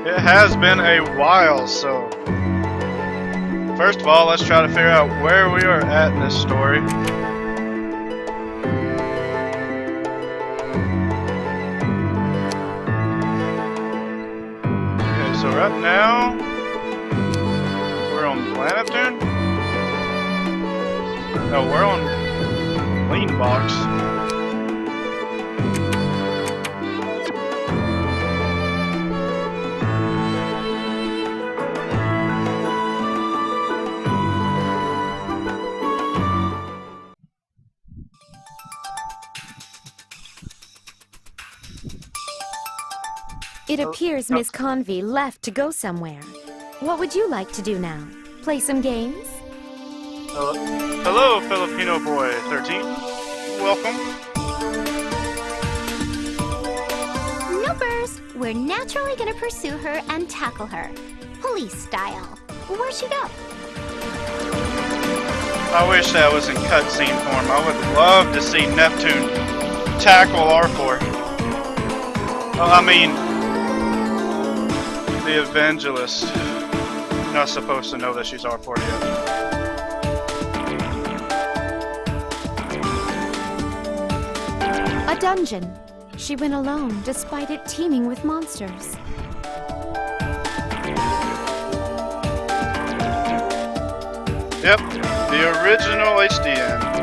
It has been a while, so first of all, let's try to figure out where we are at in this story. Okay, so right now we're on Planet Neptune? No, we're on Lean Box. It appears Miss Convy left to go somewhere. What would you like to do now? Play some games? Hello, Filipino boy 13. Welcome. Noopers! We're naturally gonna pursue her and tackle her. Police style. Where'd she go? I wish that was in cutscene form. I would love to see Neptune tackle R4. Oh, I mean, the Evangelist. You're not supposed to know that she's R4 yet. A dungeon. She went alone, despite it teeming with monsters. Yep, the original HDN.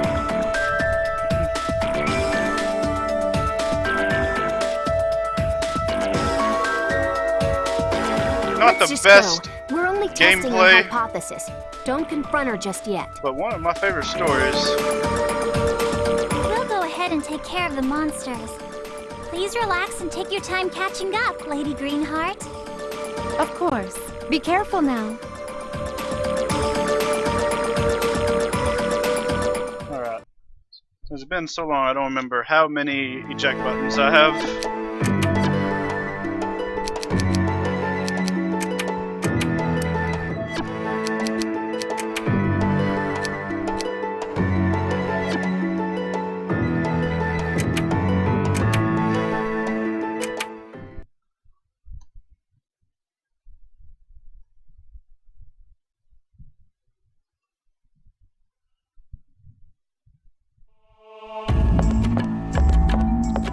Not the best We're only testing a gameplay, hypothesis. Don't confront her just yet. but one of my favorite stories. We'll go ahead and take care of the monsters. Please relax and take your time catching up, Lady Greenheart. Of course. Be careful now. Alright. It's been so long I don't remember how many eject buttons I have.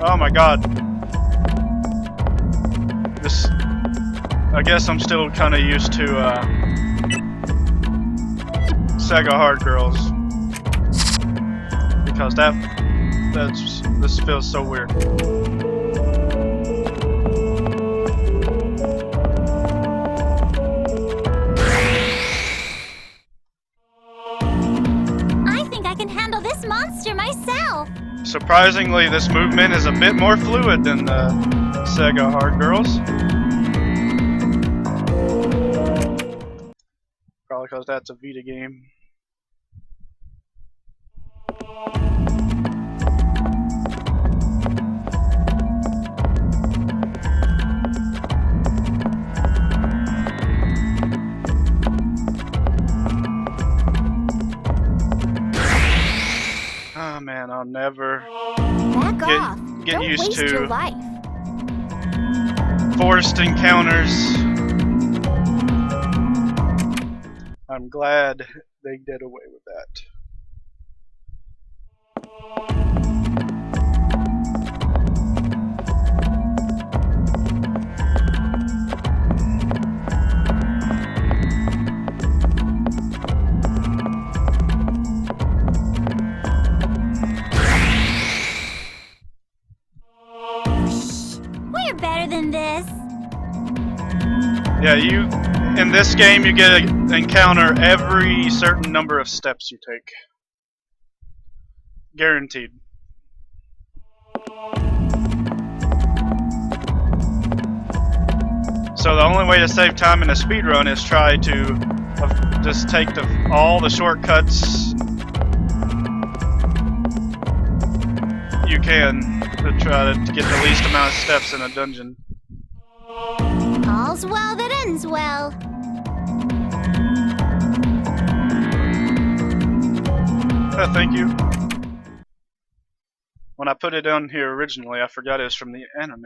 Oh my god. This... I guess I'm still kind of used to, Sega Hard Girls. Because this feels so weird. I think I can handle this monster myself. Surprisingly, this movement is a bit more fluid than the Sega Hard Girls. Probably because that's a Vita game. Oh man, I'll never Back off. get Don't used waste to your life. forced encounters. I'm glad they did away with that. We're better than this. Yeah, in this game you get to encounter every certain number of steps you take. Guaranteed. So the only way to save time in a speedrun is try to just take all the shortcuts you can to try to get the least amount of steps in a dungeon. All's well that ends well. Thank you. When I put it on here originally, I forgot it was from the anime.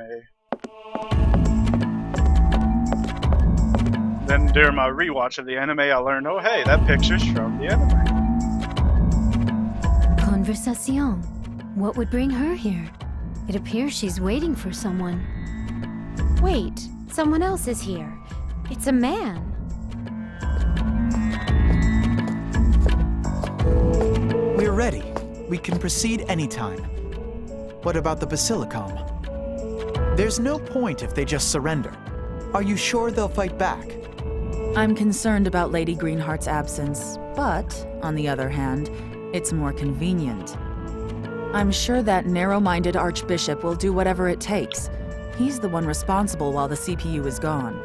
Then during my rewatch of the anime, I learned, oh hey, that picture's from the anime. Conversación. What would bring her here? It appears she's waiting for someone. Wait, someone else is here. It's a man. We're ready. We can proceed anytime. What about the Basilicom? There's no point if they just surrender. Are you sure they'll fight back? I'm concerned about Lady Greenheart's absence, but, on the other hand, it's more convenient. I'm sure that narrow-minded Archbishop will do whatever it takes. He's the one responsible while the CPU is gone.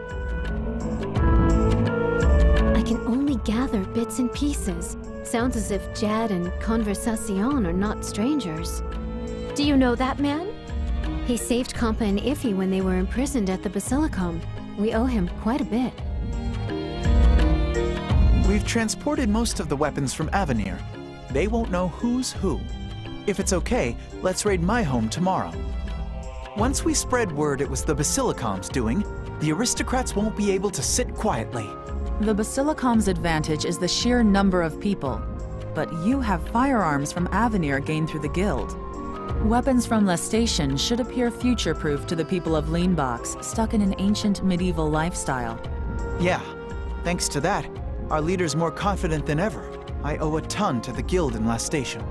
I can only gather bits and pieces. Sounds as if Jad and Conversación are not strangers. Do you know that man? He saved Compa and Iffy when they were imprisoned at the Basilicom. We owe him quite a bit. We've transported most of the weapons from Avenir. They won't know who's who. If it's okay, let's raid my home tomorrow. Once we spread word it was the Basilicom's doing, the aristocrats won't be able to sit quietly. The Basilicom's advantage is the sheer number of people, but you have firearms from Avenir gained through the guild. Weapons from Lestation should appear future-proof to the people of Leanbox, stuck in an ancient medieval lifestyle. Yeah, thanks to that, our leader's more confident than ever. I owe a ton to the guild in Lestation.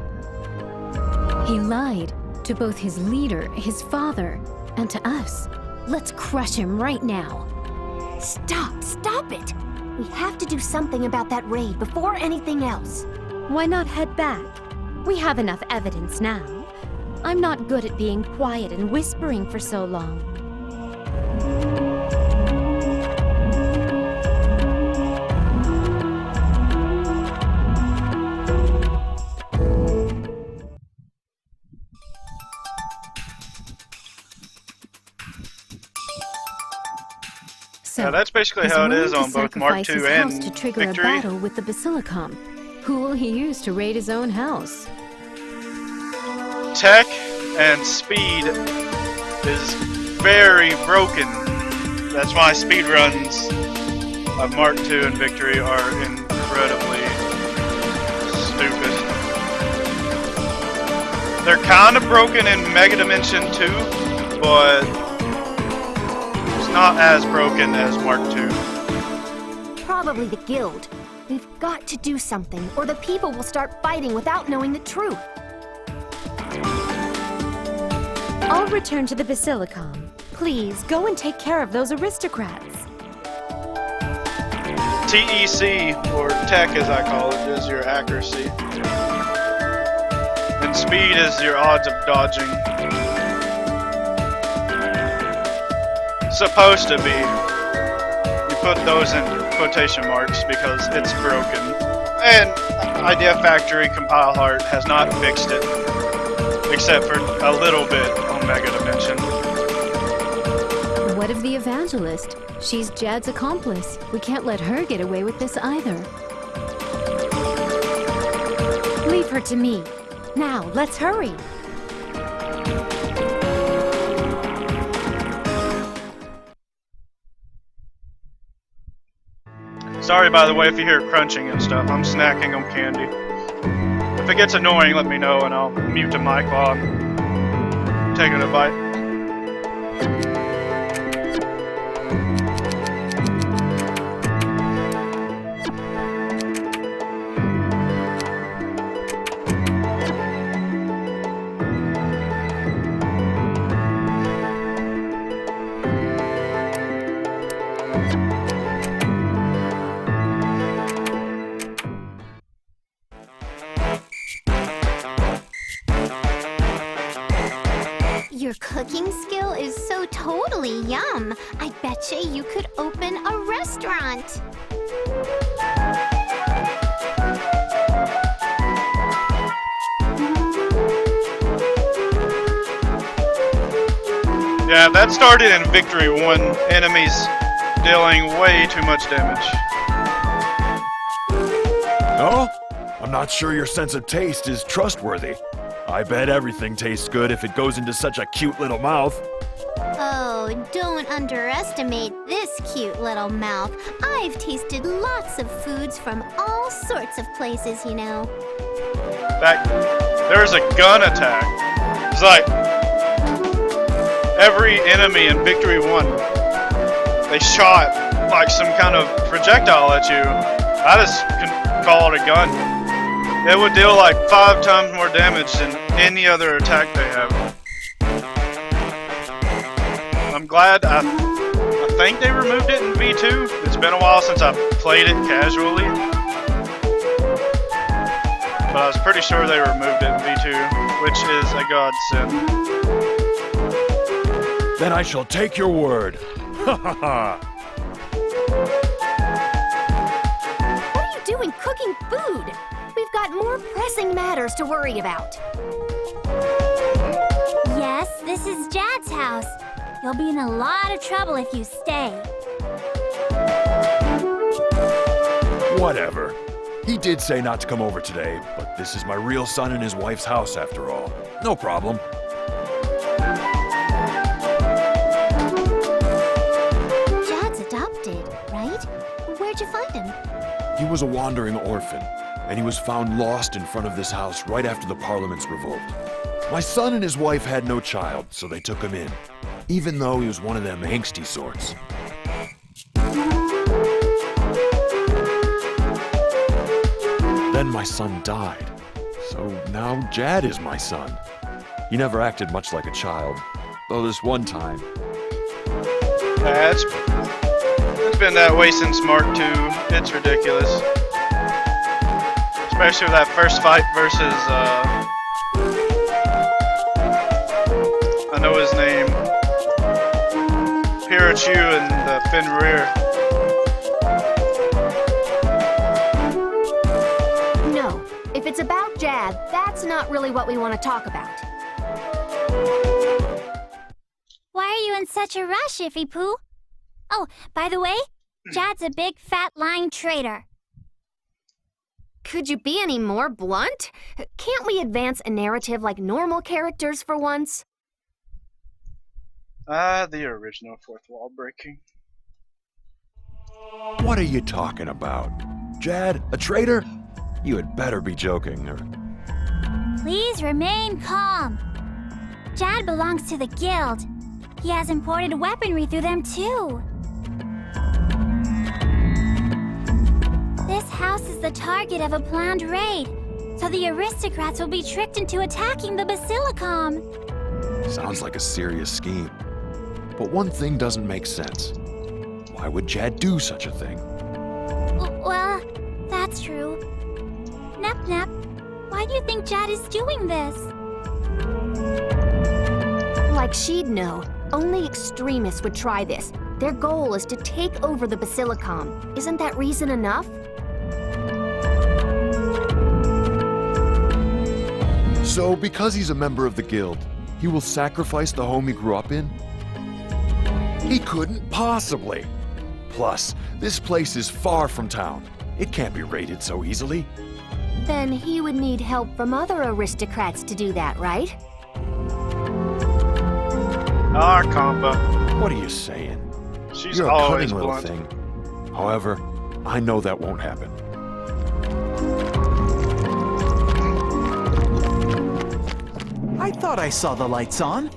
He lied to both his leader, his father, and to us. Let's crush him right now. Stop it! We have to do something about that raid before anything else. Why not head back? We have enough evidence now. I'm not good at being quiet and whispering for so long. So, Yeah, that's basically how it is on both Mark II and to trigger Victory. a battle with the Basilicom. Who will he use to raid his own house? Tech and speed is very broken. That's why speedruns of Mark II and Victory are incredibly stupid. They're kind of broken in Mega Dimension 2, but it's not as broken as Mark II. Probably the guild. We've got to do something, or the people will start fighting without knowing the truth. I'll return to the Basilicom. Please, go and take care of those aristocrats. TEC, or Tech as I call it, is your accuracy. And speed is your odds of dodging. Supposed to be. You put those in quotation marks because it's broken. And Idea Factory Compile Heart has not fixed it. Except for a little bit on Mega Dimension. What of the Evangelist? She's Jad's accomplice. We can't let her get away with this either. Leave her to me. Now, let's hurry. Sorry, by the way, if you hear crunching and stuff. I'm snacking on candy. If it gets annoying, let me know and I'll mute the mic while I'm taking a bite. Your cooking skill is so totally yum. I betcha you could open a restaurant. Yeah, that started in Victory 1. Enemies dealing way too much damage. No? I'm not sure your sense of taste is trustworthy. I bet everything tastes good if it goes into such a cute little mouth. Oh, don't underestimate this cute little mouth. I've tasted lots of foods from all sorts of places, you know. That there's a gun attack. It's like every enemy in Victory 1, they shot like some kind of projectile at you. I just can call it a gun. It would deal like 5 times more damage than any other attack they have. I'm glad. I think they removed it in V2. It's been a while since I played it casually, but I was pretty sure they removed it in V2, which is a godsend. Then I shall take your word. Ha ha ha. What are you doing cooking food? We've got more pressing matters to worry about. Yes, this is Jad's house. You'll be in a lot of trouble if you stay. Whatever. He did say not to come over today, but this is my real son and his wife's house after all. No problem. Jad's adopted, right? Where'd you find him? He was a wandering orphan, and he was found lost in front of this house right after the Parliament's revolt. My son and his wife had no child, so they took him in, even though he was one of them angsty sorts. Then my son died, so now Jad is my son. He never acted much like a child, though this one time. Yeah, it's been that way since Mark II. It's ridiculous. Especially with that first fight versus, I know his name. Pirachu and the Fenrir. No, if it's about Jad, that's not really what we want to talk about. Why are you in such a rush, Iffy Poo? Oh, by the way, Jad's a big fat lying traitor. Could you be any more blunt? Can't we advance a narrative like normal characters for once? The original fourth wall breaking. What are you talking about? Jad, a traitor? You had better be joking, or... Please remain calm. Jad belongs to the guild. He has imported weaponry through them too. This house is the target of a planned raid, so the aristocrats will be tricked into attacking the Basilicom. Sounds like a serious scheme. But one thing doesn't make sense. Why would Jad do such a thing? Well, that's true. Nep Nep, why do you think Jad is doing this? Like she'd know. Only extremists would try this. Their goal is to take over the Basilicom. Isn't that reason enough? So, because he's a member of the guild, he will sacrifice the home he grew up in? He couldn't possibly. Plus, this place is far from town. It can't be raided so easily. Then he would need help from other aristocrats to do that, right? Our compa. What are you saying? She's You're a always cunning little blunt. thing. However, I know that won't happen. I thought I saw the lights on.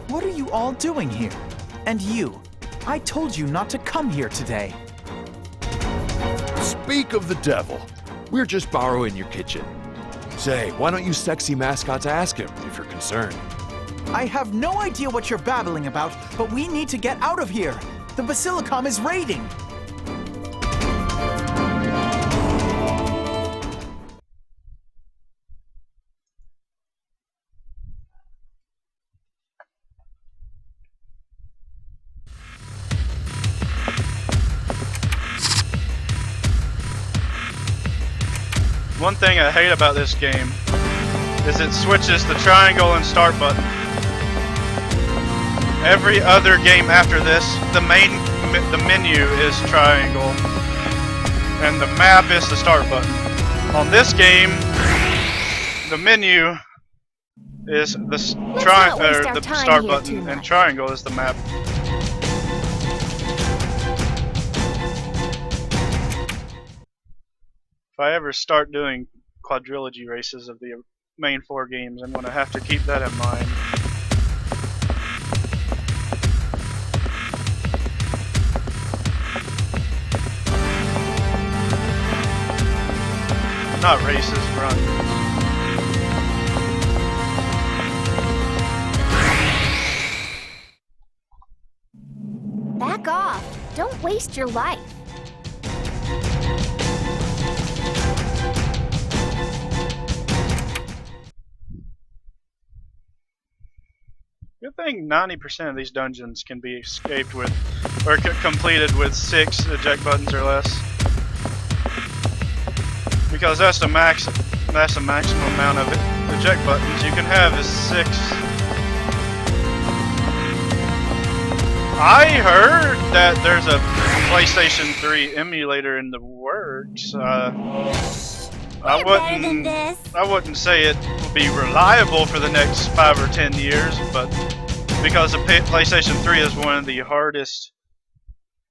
What are you all doing here? And you, I told you not to come here today. Speak of the devil. We're just borrowing your kitchen. Say, why don't you sexy mascots ask him if you're concerned? I have no idea what you're babbling about, but we need to get out of here. The Basilicom is raiding. One thing I hate about this game is it switches the triangle and start button. Every other game after this, the menu is triangle, and the map is the start button. On this game, the menu is the not waste our the time start here button, too and much. triangle is the map. If I ever start doing quadrilogy races of the main 4 games, I'm going to have to keep that in mind. Not races, run. Back off. Don't waste your life. Good thing 90% of these dungeons can be escaped with, or completed with 6 eject buttons or less. Because that's the maximum amount of eject buttons you can have is 6. I heard that there's a PlayStation 3 emulator in the works. I better than this. wouldn't say it will be reliable for the next 5 or 10 years, but because the PlayStation 3 is one of the hardest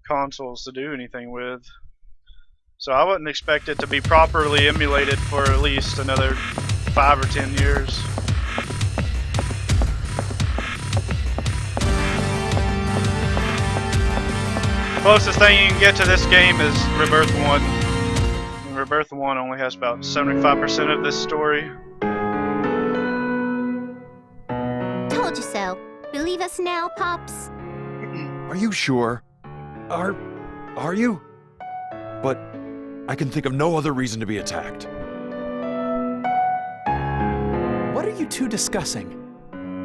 consoles to do anything with. So I wouldn't expect it to be properly emulated for at least another 5 or 10 years. Closest thing you can get to this game is Rebirth 1. And Rebirth 1 only has about 75% of this story. Told you so. Believe us now, Pops? Are you sure? Are you? But I can think of no other reason to be attacked. What are you two discussing?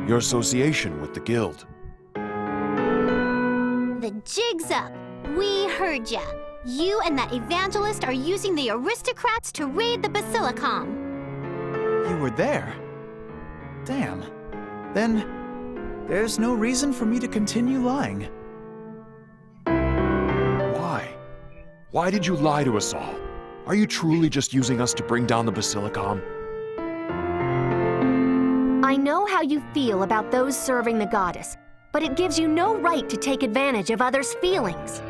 Your association with the guild. The jig's up. We heard ya. You and that evangelist are using the aristocrats to raid the Basilicom. You were there? Damn. Then, there's no reason for me to continue lying. Why? Why did you lie to us all? Are you truly just using us to bring down the Basilicom? I know how you feel about those serving the goddess, but it gives you no right to take advantage of others' feelings.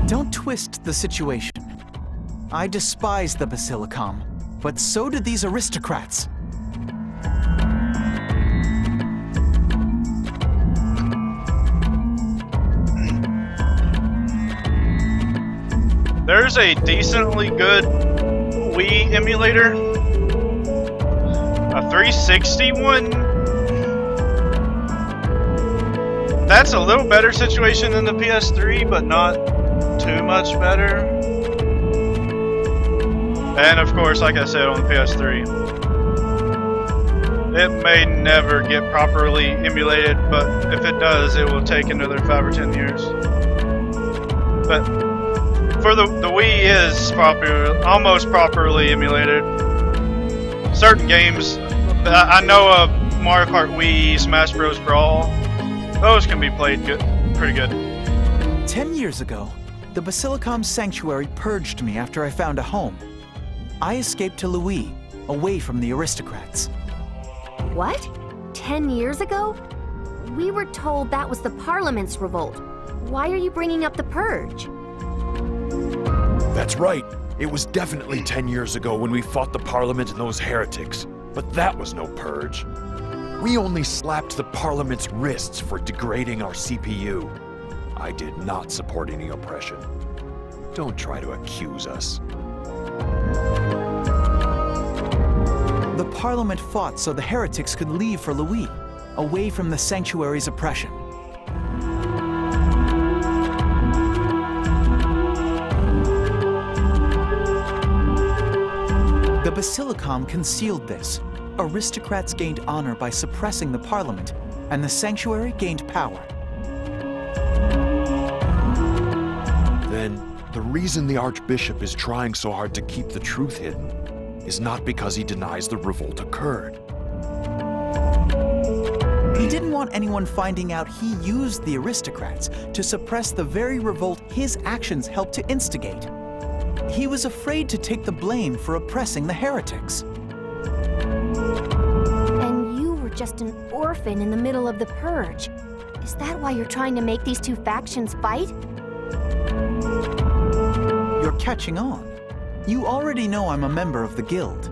Don't twist the situation. I despise the Basilicom, but so do these aristocrats. There's a decently good Wii emulator. A 360 one. That's a little better situation than the PS3, but not too much better. And of course, like I said, on the PS3, it may never get properly emulated, but if it does, it will take another 5 or 10 years. But for the Wii is almost properly emulated. Certain games, I know of Mario Kart Wii, Smash Bros. Brawl, those can be played pretty good. 10 years ago, the Basilicom Sanctuary purged me after I found a home. I escaped to Louis, away from the aristocrats. What? 10 years ago? We were told that was the Parliament's revolt. Why are you bringing up the purge? That's right. It was definitely 10 years ago when we fought the Parliament and those heretics. But that was no purge. We only slapped the Parliament's wrists for degrading our CPU. I did not support any oppression. Don't try to accuse us. The Parliament fought so the heretics could leave for Louis, away from the Sanctuary's oppression. The Basilicom concealed this. Aristocrats gained honor by suppressing the Parliament, and the Sanctuary gained power. Then, the reason the Archbishop is trying so hard to keep the truth hidden is not because he denies the revolt occurred. He didn't want anyone finding out he used the aristocrats to suppress the very revolt his actions helped to instigate. He was afraid to take the blame for oppressing the heretics. just an orphan in the middle of the purge. Is that why you're trying to make these two factions fight? You're catching on. You already know I'm a member of the guild.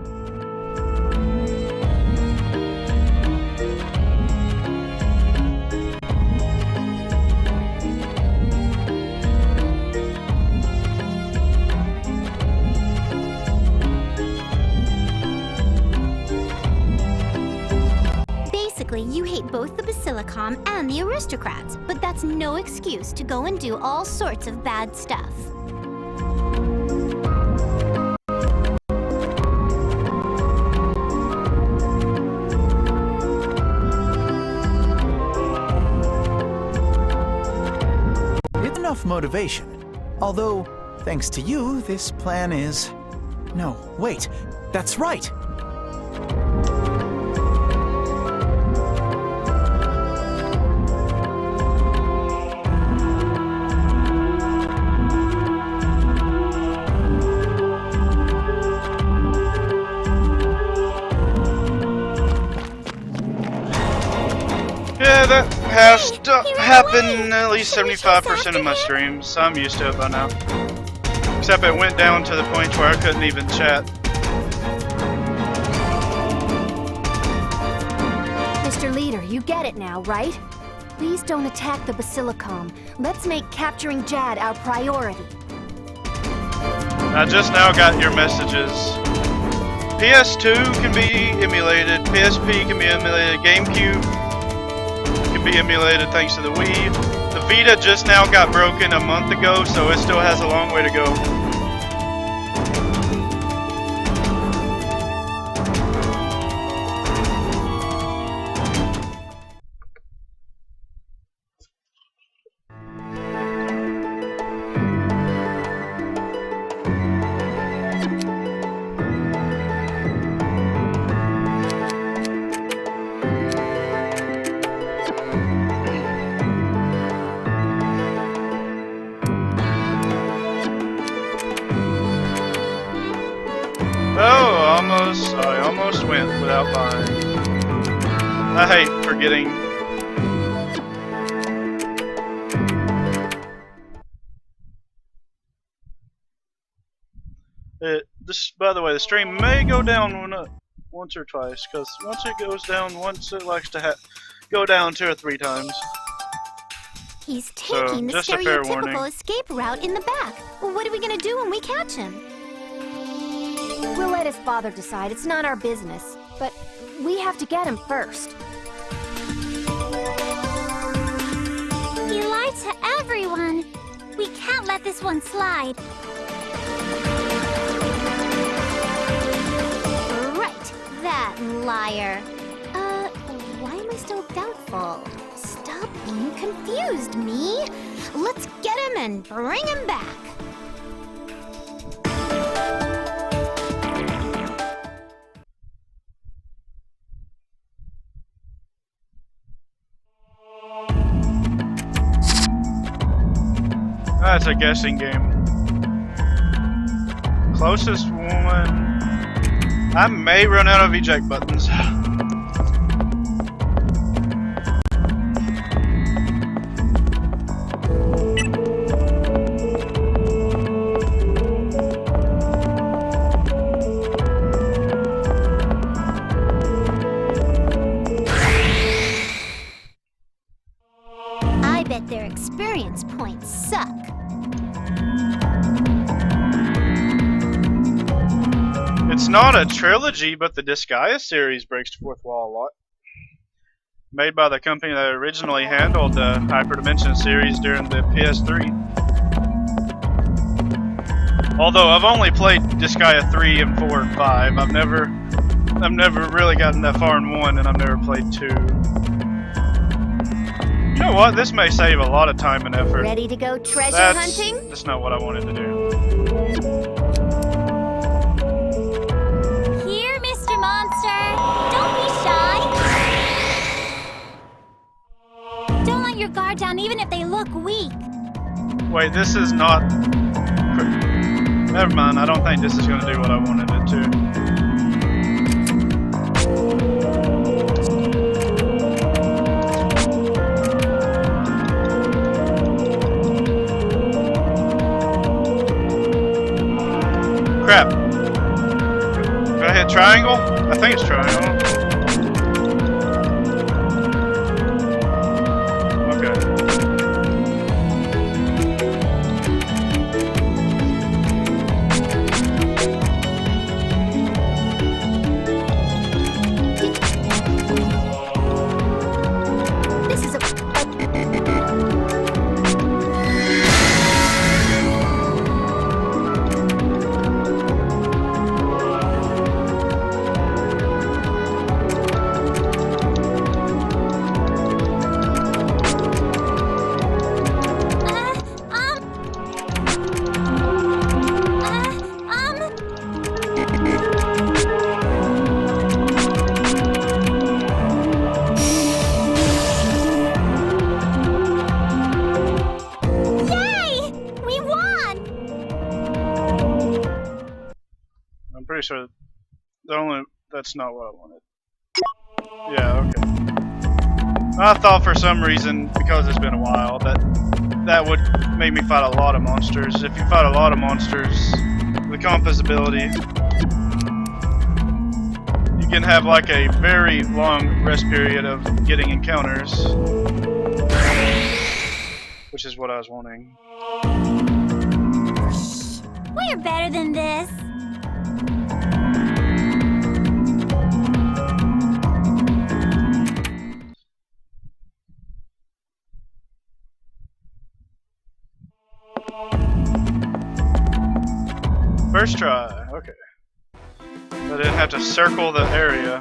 Basically, you hate both the Basilicom and the aristocrats, but that's no excuse to go and do all sorts of bad stuff. It's enough motivation. Although, thanks to you, this plan is... No, wait, that's right! Yeah, that has to happen at least 75% of my streams, so I'm used to it by now. Except it went down to the point where I couldn't even chat. Mr. Leader, you get it now, right? Please don't attack the Basilicom. Let's make capturing Jad our priority. I just now got your messages. PS2 can be emulated, PSP can be emulated, GameCube can be emulated thanks to the Wii. The Vita just now got broken a month ago, so it still has a long way to go. I almost went without buying. I hate forgetting. By the way, the stream may go down once or twice, because once it goes down once, it likes to go down 2 or 3 times. He's taking the just a fair warning. stereotypical escape route in the back. Well, what are we gonna do when we catch him? We'll let his father decide. It's not our business. But we have to get him first. He lied to everyone. We can't let this one slide. Right, that liar. Why am I still doubtful? Stop being confused, me. Let's get him and bring him back. That's a guessing game. Closest one. I may run out of eject buttons. I bet their experience points suck. It's not a trilogy, but the Disgaea series breaks the fourth wall a lot. Made by the company that originally handled the Hyperdimension series during the PS3. Although I've only played Disgaea 3 and 4 and 5, I've never really gotten that far in 1, and I've never played 2. You know what? This may save a lot of time and effort. Ready to go treasure hunting? That's not what I wanted to do. Here, Mr. Monster. Don't be shy. Don't let your guard down even if they look weak. Wait, this is not... Never mind, I don't think this is going to do what I wanted it to. Crap. Did I hit triangle? I think it's triangle. Okay. This is a... Yay! We won! I'm pretty sure that's not what I wanted. Yeah, okay. I thought for some reason, because it's been a while, that would make me fight a lot of monsters. If you fight a lot of monsters, the compass ability, you can have like a very long rest period of getting encounters, which is what I was wanting. We're better than this. First try, okay. I didn't have to circle the area.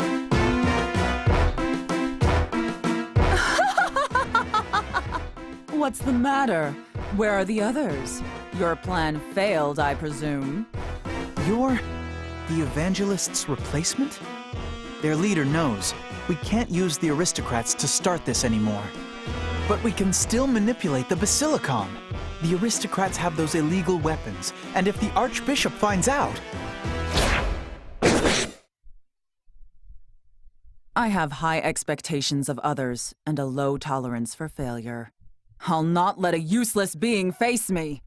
What's the matter? Where are the others? Your plan failed, I presume. You're the Evangelist's replacement? Their leader knows. We can't use the aristocrats to start this anymore. But we can still manipulate the Basilicom. The aristocrats have those illegal weapons, and if the Archbishop finds out... I have high expectations of others and a low tolerance for failure. I'll not let a useless being face me.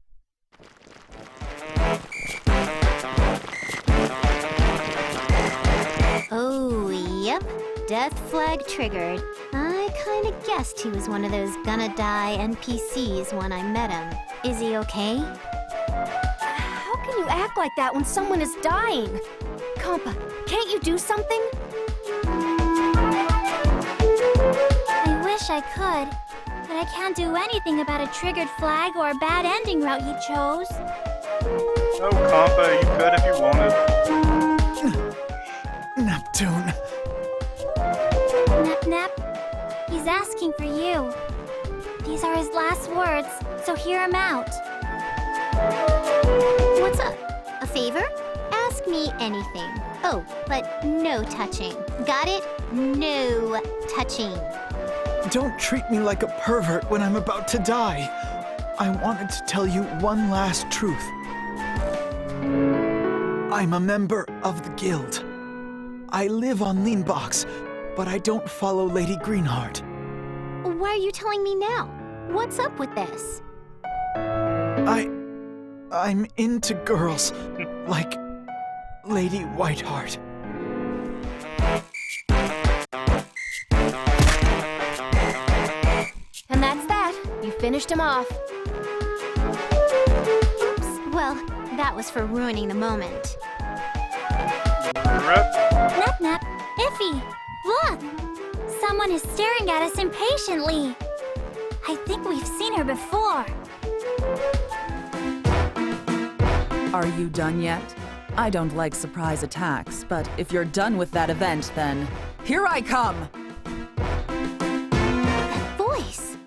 Oh, yep. Death flag triggered. I kinda guessed he was one of those gonna die NPCs when I met him. Is he okay? How can you act like that when someone is dying? Compa, can't you do something? I wish I could, but I can't do anything about a triggered flag or a bad ending route you chose. Oh, Compa, you could if you wanted. Neptune. Nep Nep, he's asking for you. These are his last words, so hear him out. What's up? A favor? Ask me anything. Oh, but no touching. Got it? No touching. Don't treat me like a pervert when I'm about to die. I wanted to tell you one last truth. I'm a member of the Guild. I live on Leanbox, but I don't follow Lady Greenheart. Why are you telling me now? What's up with this? I'm into girls, like Lady Whiteheart. And that's that. You finished him off. Oops. Well, that was for ruining the moment. Nep Nep, Iffy, look! Someone is staring at us impatiently. I think we've seen her before. Are you done yet? I don't like surprise attacks, but if you're done with that event, then here I come! That voice!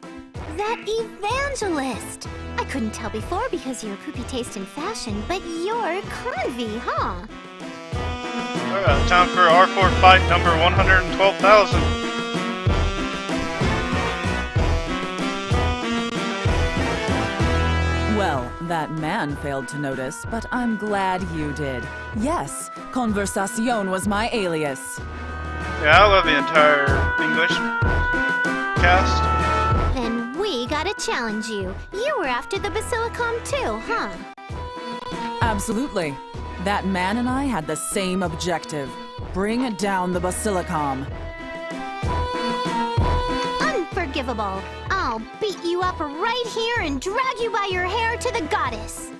That evangelist! I couldn't tell before because of your poopy taste in fashion, but you're Convy, huh? Alright, time for R4 fight number 112,000. Well, that man failed to notice, but I'm glad you did. Yes, Conversación was my alias. Yeah, I love the entire English cast. Then we gotta challenge you. You were after the Basilicom too, huh? Absolutely. That man and I had the same objective. Bring down the Basilicom. Unforgivable. I'll beat you up right here and drag you by your hair to the goddess.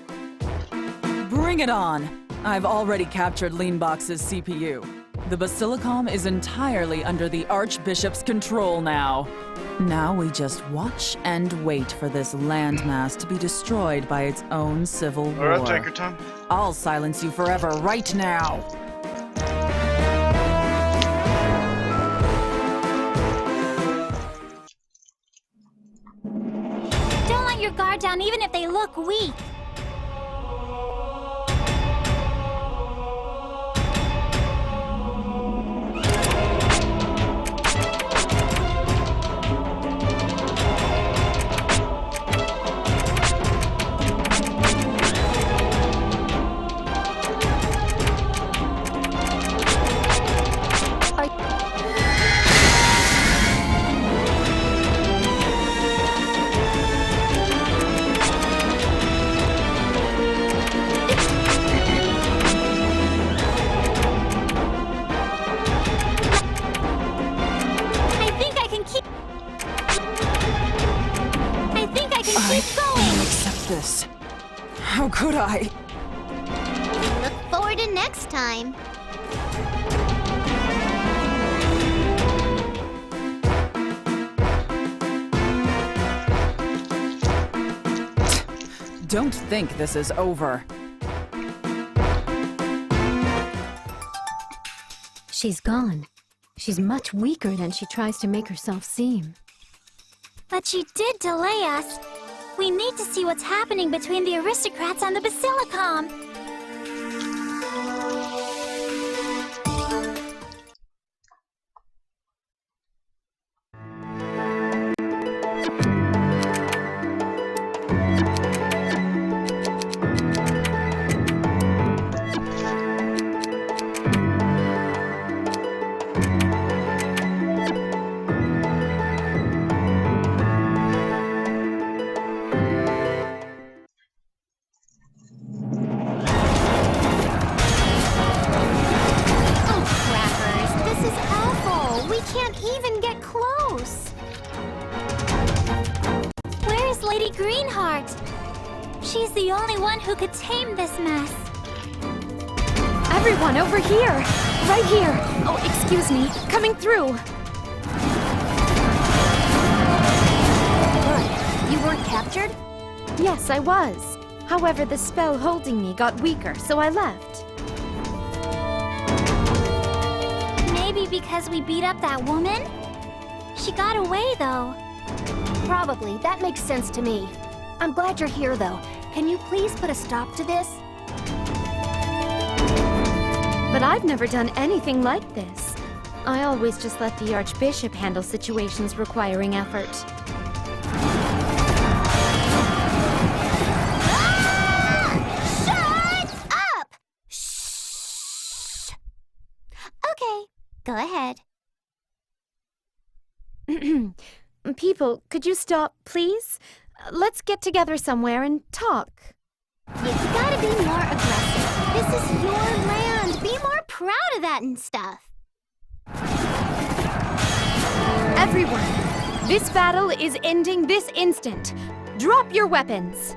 Bring it on! I've already captured Leanbox's CPU. The Basilicom is entirely under the Archbishop's control now. Now we just watch and wait for this landmass to be destroyed by its own civil war. Alright, take your time. I'll silence you forever right now. Don't let your guard down even if they look weak. This. How could I? Look forward to next time. Don't think this is over. She's gone. She's much weaker than she tries to make herself seem. But she did delay us. We need to see what's happening between the aristocrats and the Basilicom. She's the only one who could tame this mess. Everyone, over here! Right here! Oh, excuse me. Coming through! Good. You weren't captured? Yes, I was. However, the spell holding me got weaker, so I left. Maybe because we beat up that woman? She got away, though. Probably. That makes sense to me. I'm glad you're here, though. Can you please put a stop to this? But I've never done anything like this. I always just let the Archbishop handle situations requiring effort. Shut up! Shh. Okay, go ahead. People, could you stop, please? Let's get together somewhere and talk. You gotta be more aggressive. This is your land. Be more proud of that and stuff. Everyone, this battle is ending this instant. Drop your weapons.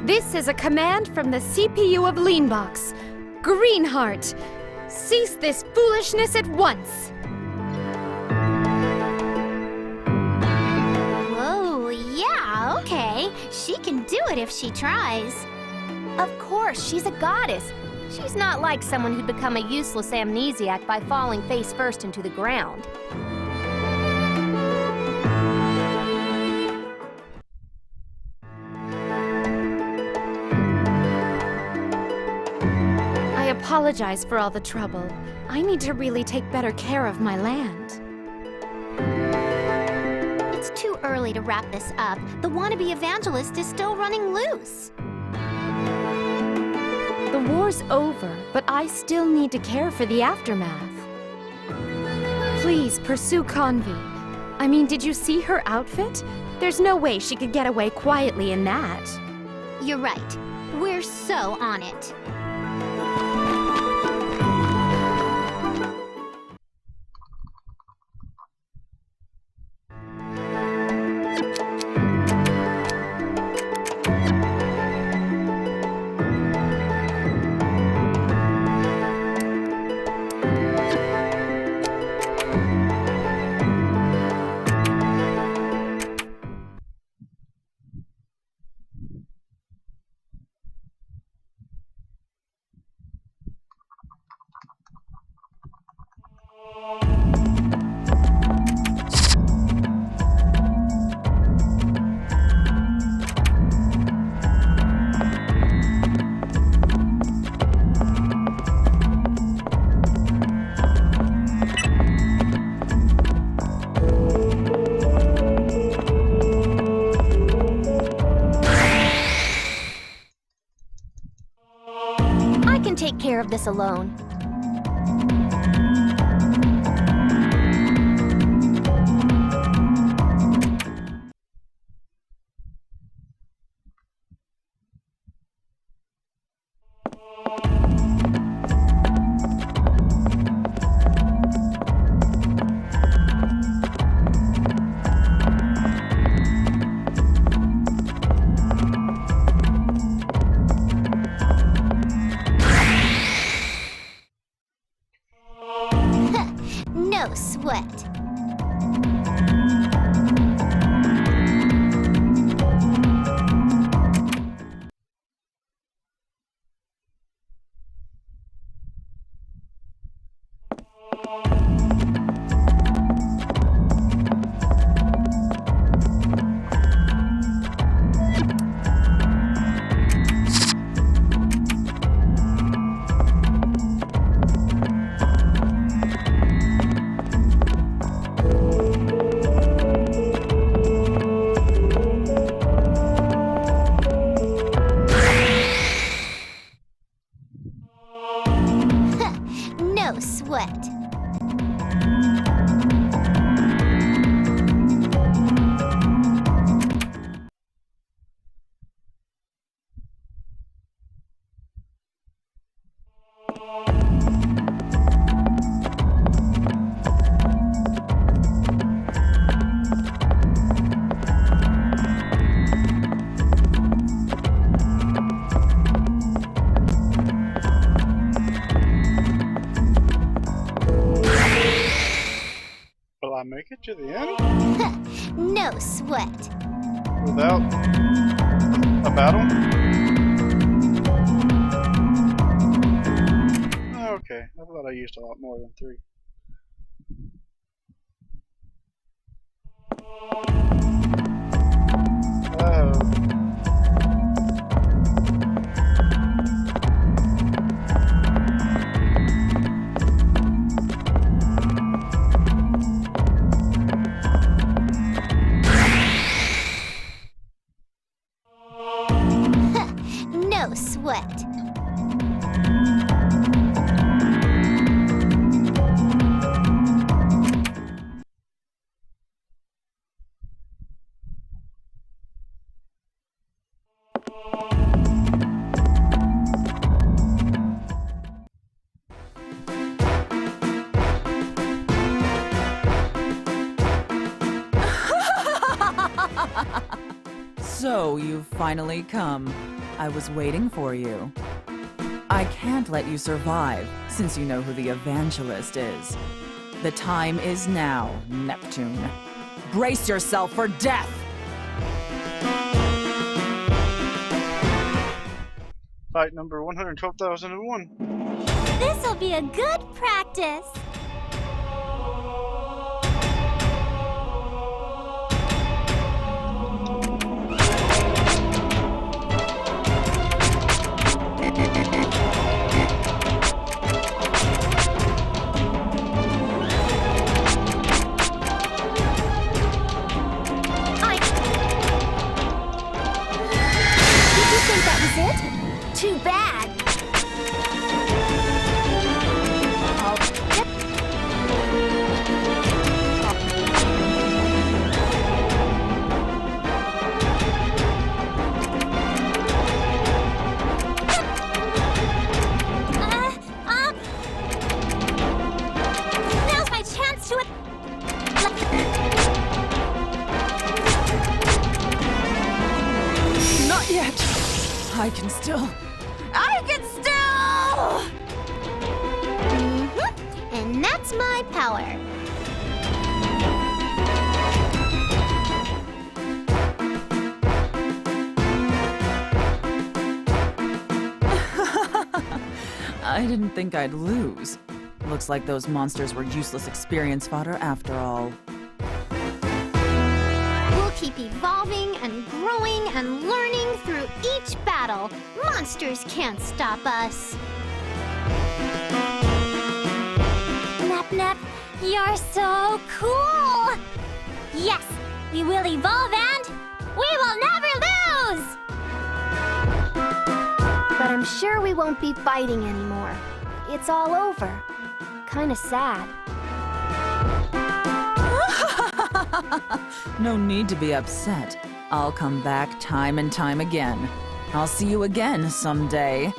This is a command from the CPU of Leanbox. Greenheart, cease this foolishness at once. Okay, she can do it if she tries. Of course, she's a goddess. She's not like someone who'd become a useless amnesiac by falling face first into the ground. I apologize for all the trouble. I need to really take better care of my land. It's too early to wrap this up. The wannabe evangelist is still running loose. The war's over, but I still need to care for the aftermath. Please pursue Convi. I mean, did you see her outfit? There's no way she could get away quietly in that. You're right. We're so on it. take care of this alone. No sweat. No sweat. Will I make it to the end No sweat. without a battle? Okay, I thought I used a lot more than 3. Oh. No sweat. So you've finally come. I was waiting for you. I can't let you survive, since you know who the evangelist is. The time is now, Neptune. Brace yourself for death! Fight number 112,001. This'll be a good practice. Did you think that was it? Too bad. Now's my chance to Not yet! I can still... And that's my power. I didn't think I'd lose. Looks like those monsters were useless experience fodder after all. We'll keep evolving and growing and learning through each battle. Monsters can't stop us. Nep Nep, you're so cool! Yes, we will evolve and we will never lose! But I'm I'm sure we won't be fighting anymore. It's all over. Kinda sad. No need to be upset. I'll come back time and time again. I'll see you again someday.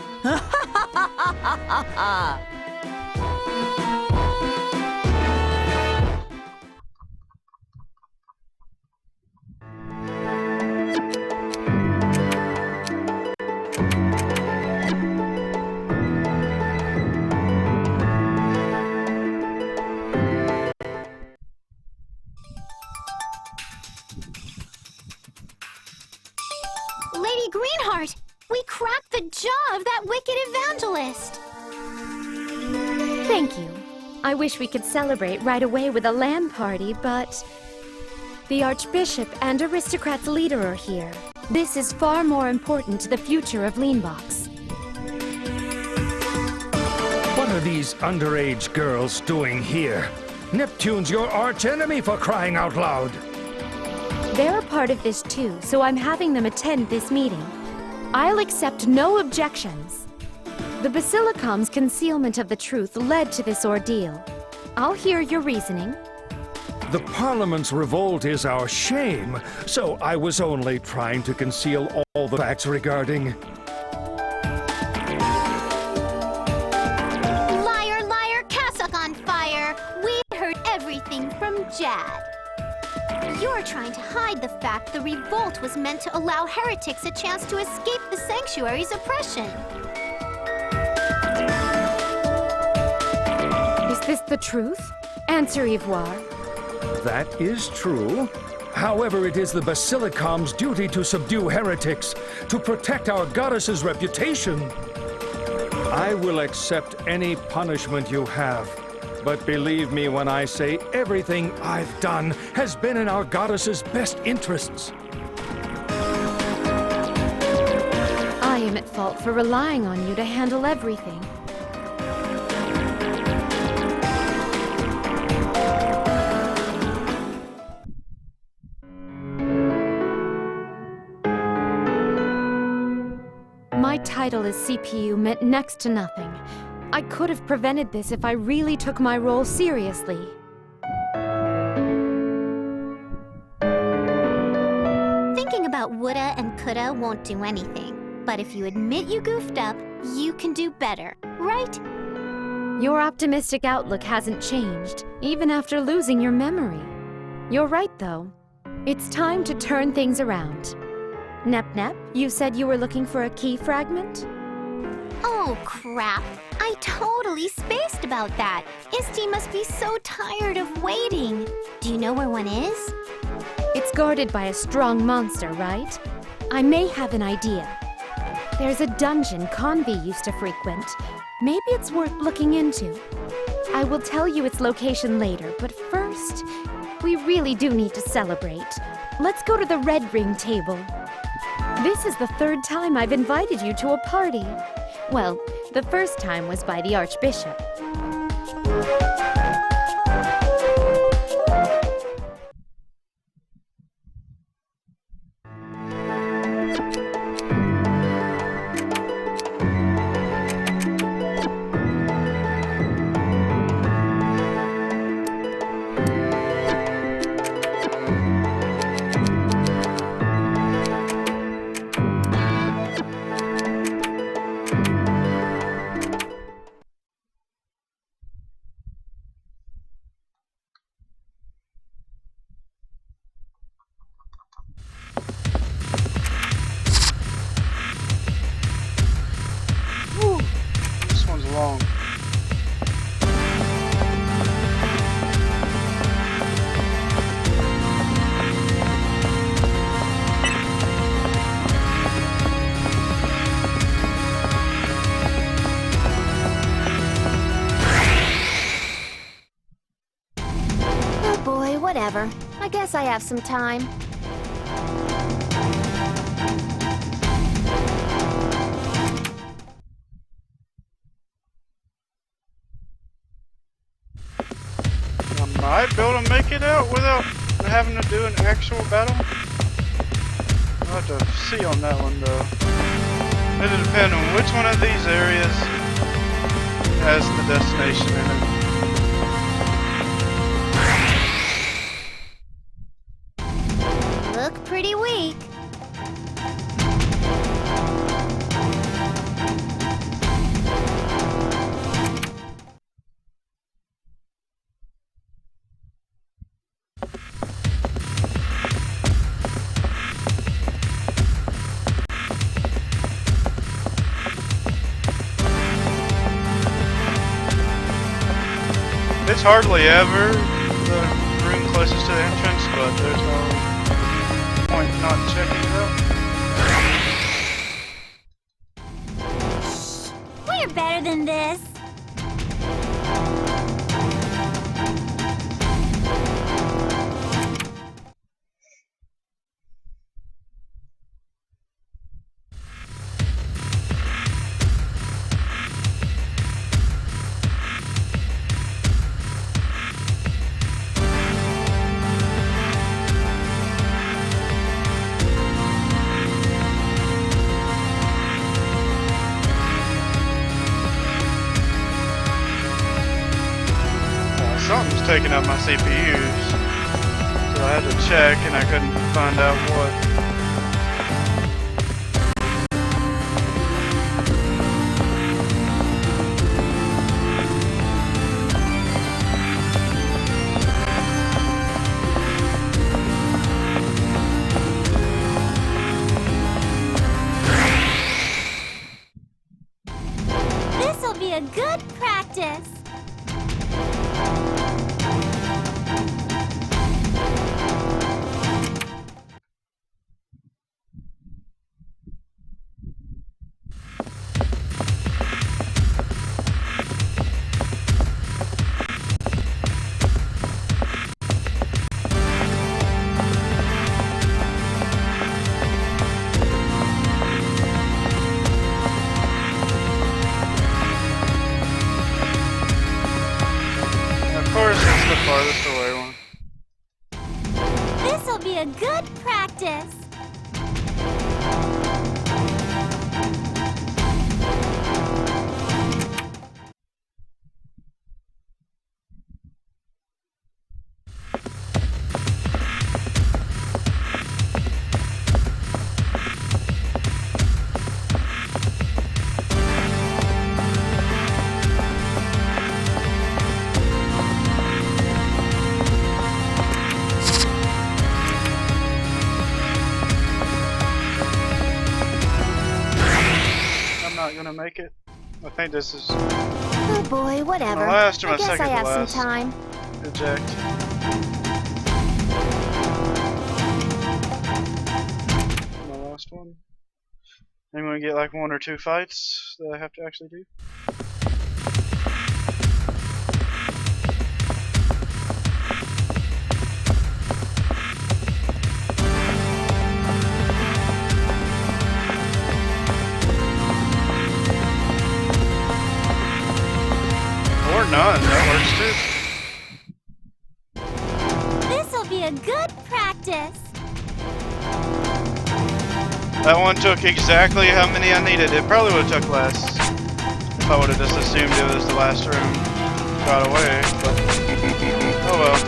Lady Greenheart! We cracked the jaw of that wicked evangelist! Thank you. I wish we could celebrate right away with a LAN party, but the Archbishop and Aristocrats leader are here. This is far more important to the future of Leanbox. What are these underage girls doing here? Neptune's your arch-enemy, for crying out loud! They're a part of this too, so I'm having them attend this meeting. I'll accept no objections. The Basilicom's concealment of the truth led to this ordeal. I'll hear your reasoning. The Parliament's revolt is our shame, so I was only trying to conceal all the facts regarding... Liar, liar, cassock on fire! We heard everything from Jad. You're trying to hide the fact the revolt was meant to allow heretics a chance to escape the Sanctuary's oppression. Is this the truth? Answer, Ivoire. That is true. However, it is the Basilicom's duty to subdue heretics, to protect our goddess's reputation. I will accept any punishment you have. But believe me when I say everything I've done has been in our goddess's best interests. I am at fault for relying on you to handle everything. My title as CPU meant next to nothing. I could have prevented this if I really took my role seriously. Thinking about woulda and coulda won't do anything. But if you admit you goofed up, you can do better, right? Your optimistic outlook hasn't changed, even after losing your memory. You're right, though. It's time to turn things around. Nep, you said you were looking for a key fragment? Oh, crap. I totally spaced about that. Isti must be so tired of waiting. Do you know where one is? It's guarded by a strong monster, right? I may have an idea. There's a dungeon Convi used to frequent. Maybe it's worth looking into. I will tell you its location later, but first, we really do need to celebrate. Let's go to the Red Ring table. This is the third time I've invited you to a party. Well, the first time was by the Archbishop. This one's long. Oh boy, whatever. I guess I have some time. I might be able to make it out without having to do an actual battle. I'll have to see on that one though. It'll depend on which one of these areas has the destination in it. Look pretty weak. It's hardly ever the room closest to the entrance, but there's no point not checking it out. We're better than this. Something's taking up my CPUs, so I had to check and I couldn't find out what. This'll be a good practice. Of course, it's the farthest away one. This'll be a good practice. Not gonna make it. I think this is Oh boy, whatever. my last or my I guess second I to have last. some time. Eject. My last one. I'm gonna get like 1 or 2 fights that I have to actually do. Or none, that works too. This'll be a good practice. That one took exactly how many I needed. It probably would have took less if I would have just assumed it was the last room right away, but oh well.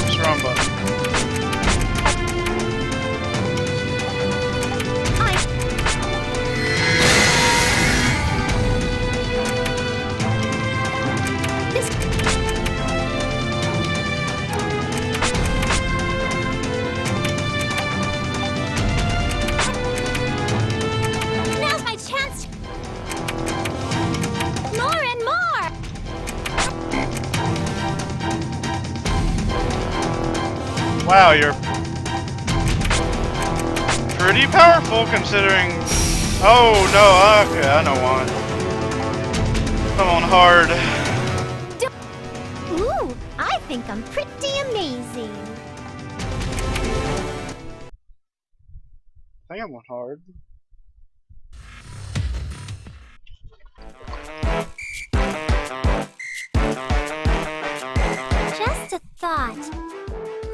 Oops, wrong button. Now's my chance. More and more. Wow, you're pretty powerful considering. Oh no, okay, I know why. Come on, hard. Ooh, I think I'm pretty amazing. I think I want hard. Just a thought.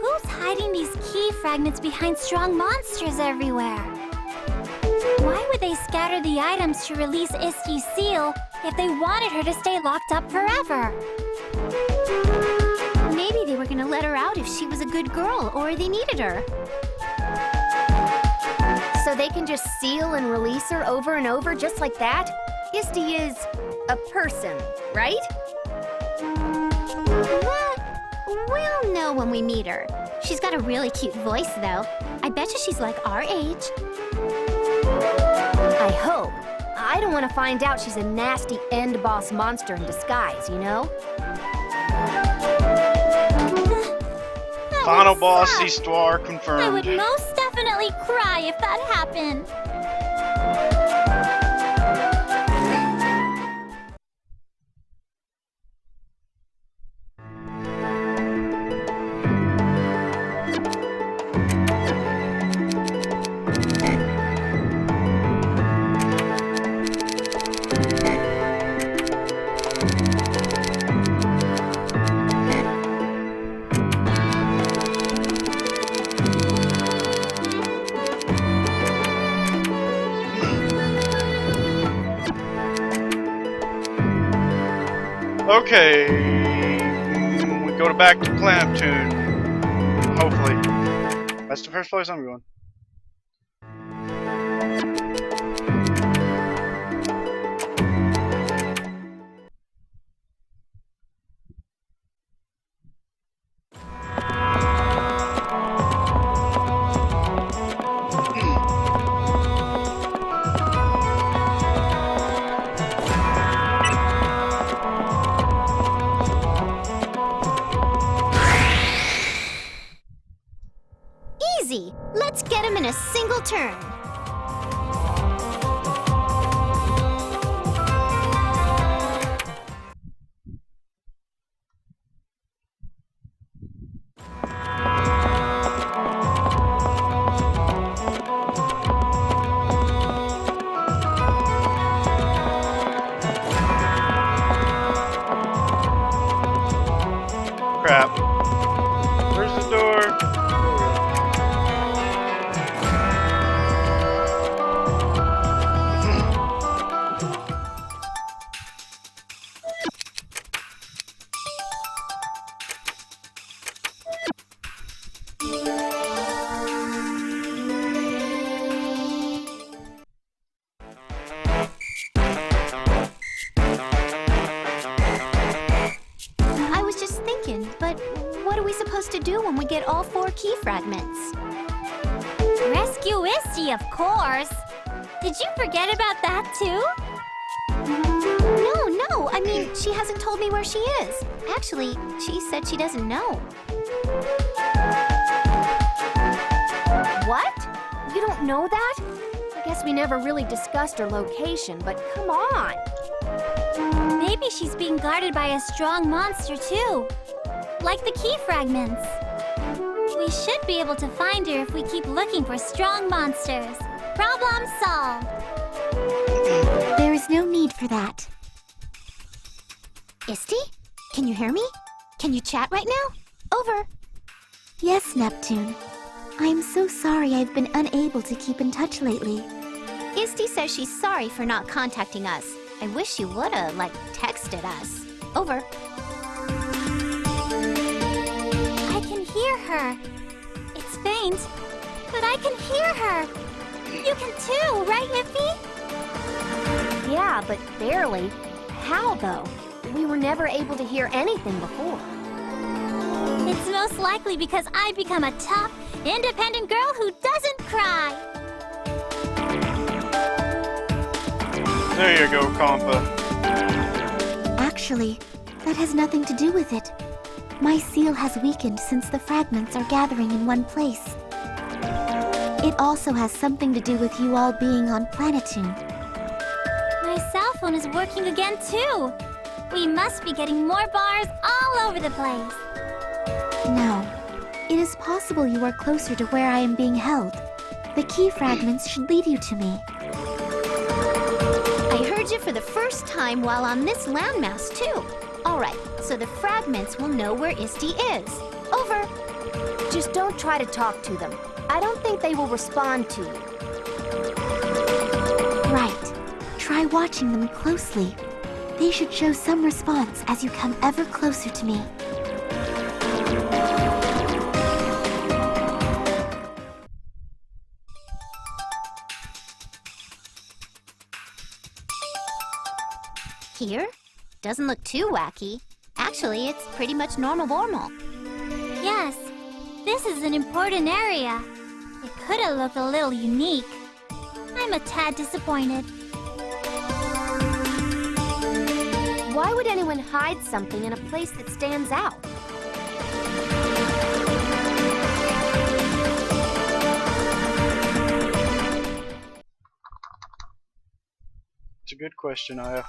Who's hiding hiding these key fragments behind strong monsters everywhere. Why would they scatter the items to release Isty's seal if they wanted her to stay locked up forever? Maybe they were gonna let her out if she was a good girl, or they needed her. So they can just seal and release her over and over just like that? Isty is a person, right? We'll know when we meet her. She's got a really cute voice, though. I betcha she's like our age. I hope. I don't want to find out she's a nasty end boss monster in disguise, you know? Final boss, Histoire I confirmed. would most definitely cry if that happened. Okay, we go back to Neptune. Hopefully, that's the first place I'm going. Easy. Let's get him in a single turn. Crap. Where's the door? I was just thinking, but what are we supposed to do when we get all 4 key fragments? Rescue Isty, of course. Did you forget about that too? No, I mean, she hasn't told me where she is. Actually, she said she doesn't know. What? You don't know that? I guess we never really discussed her location, but come on. Maybe she's being guarded by a strong monster too. Like the key fragments. We should be able to find her if we keep looking for strong monsters. Problem solved. There is no need for that. Isty? Can you hear me? Can you chat right now? Over. Yes, Neptune. I'm so sorry I've been unable to keep in touch lately. Isty says she's sorry for not contacting us. I wish she would've, texted us. Over. I can hear her. It's faint, but I can hear her. You can too, right, Iffy? Yeah, but barely. How, though? We were never able to hear anything before. It's most likely because I've become a tough, independent girl who doesn't cry. There you go, Compa. Actually, that has nothing to do with it. My seal has weakened since the fragments are gathering in one place. It also has something to do with you all being on Planetune. My cell phone is working again too. We must be getting more bars all over the place. No. It is possible you are closer to where I am being held. The key fragments should lead you to me. I heard you for the first time while on this landmass, too. Alright, so the fragments will know where Isty is. Over. Just don't try to talk to them. I don't think they will respond to you. Right. Try watching them closely. They should show some response as you come ever closer to me. Here? Doesn't look too wacky. Actually, it's pretty much normal. Yes, this is an important area. It could have looked a little unique. I'm a tad disappointed. Why would anyone hide something in a place that stands out? It's a good question, Aya.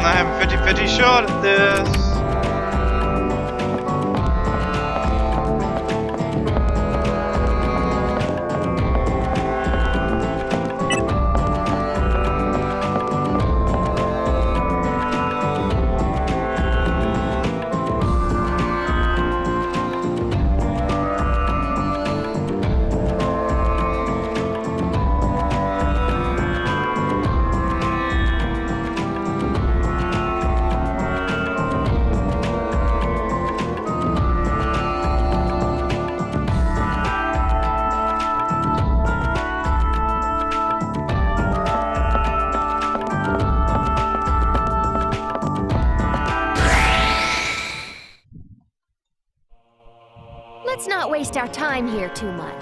I am 50-50 shot at this. Let's not waste our time here too much.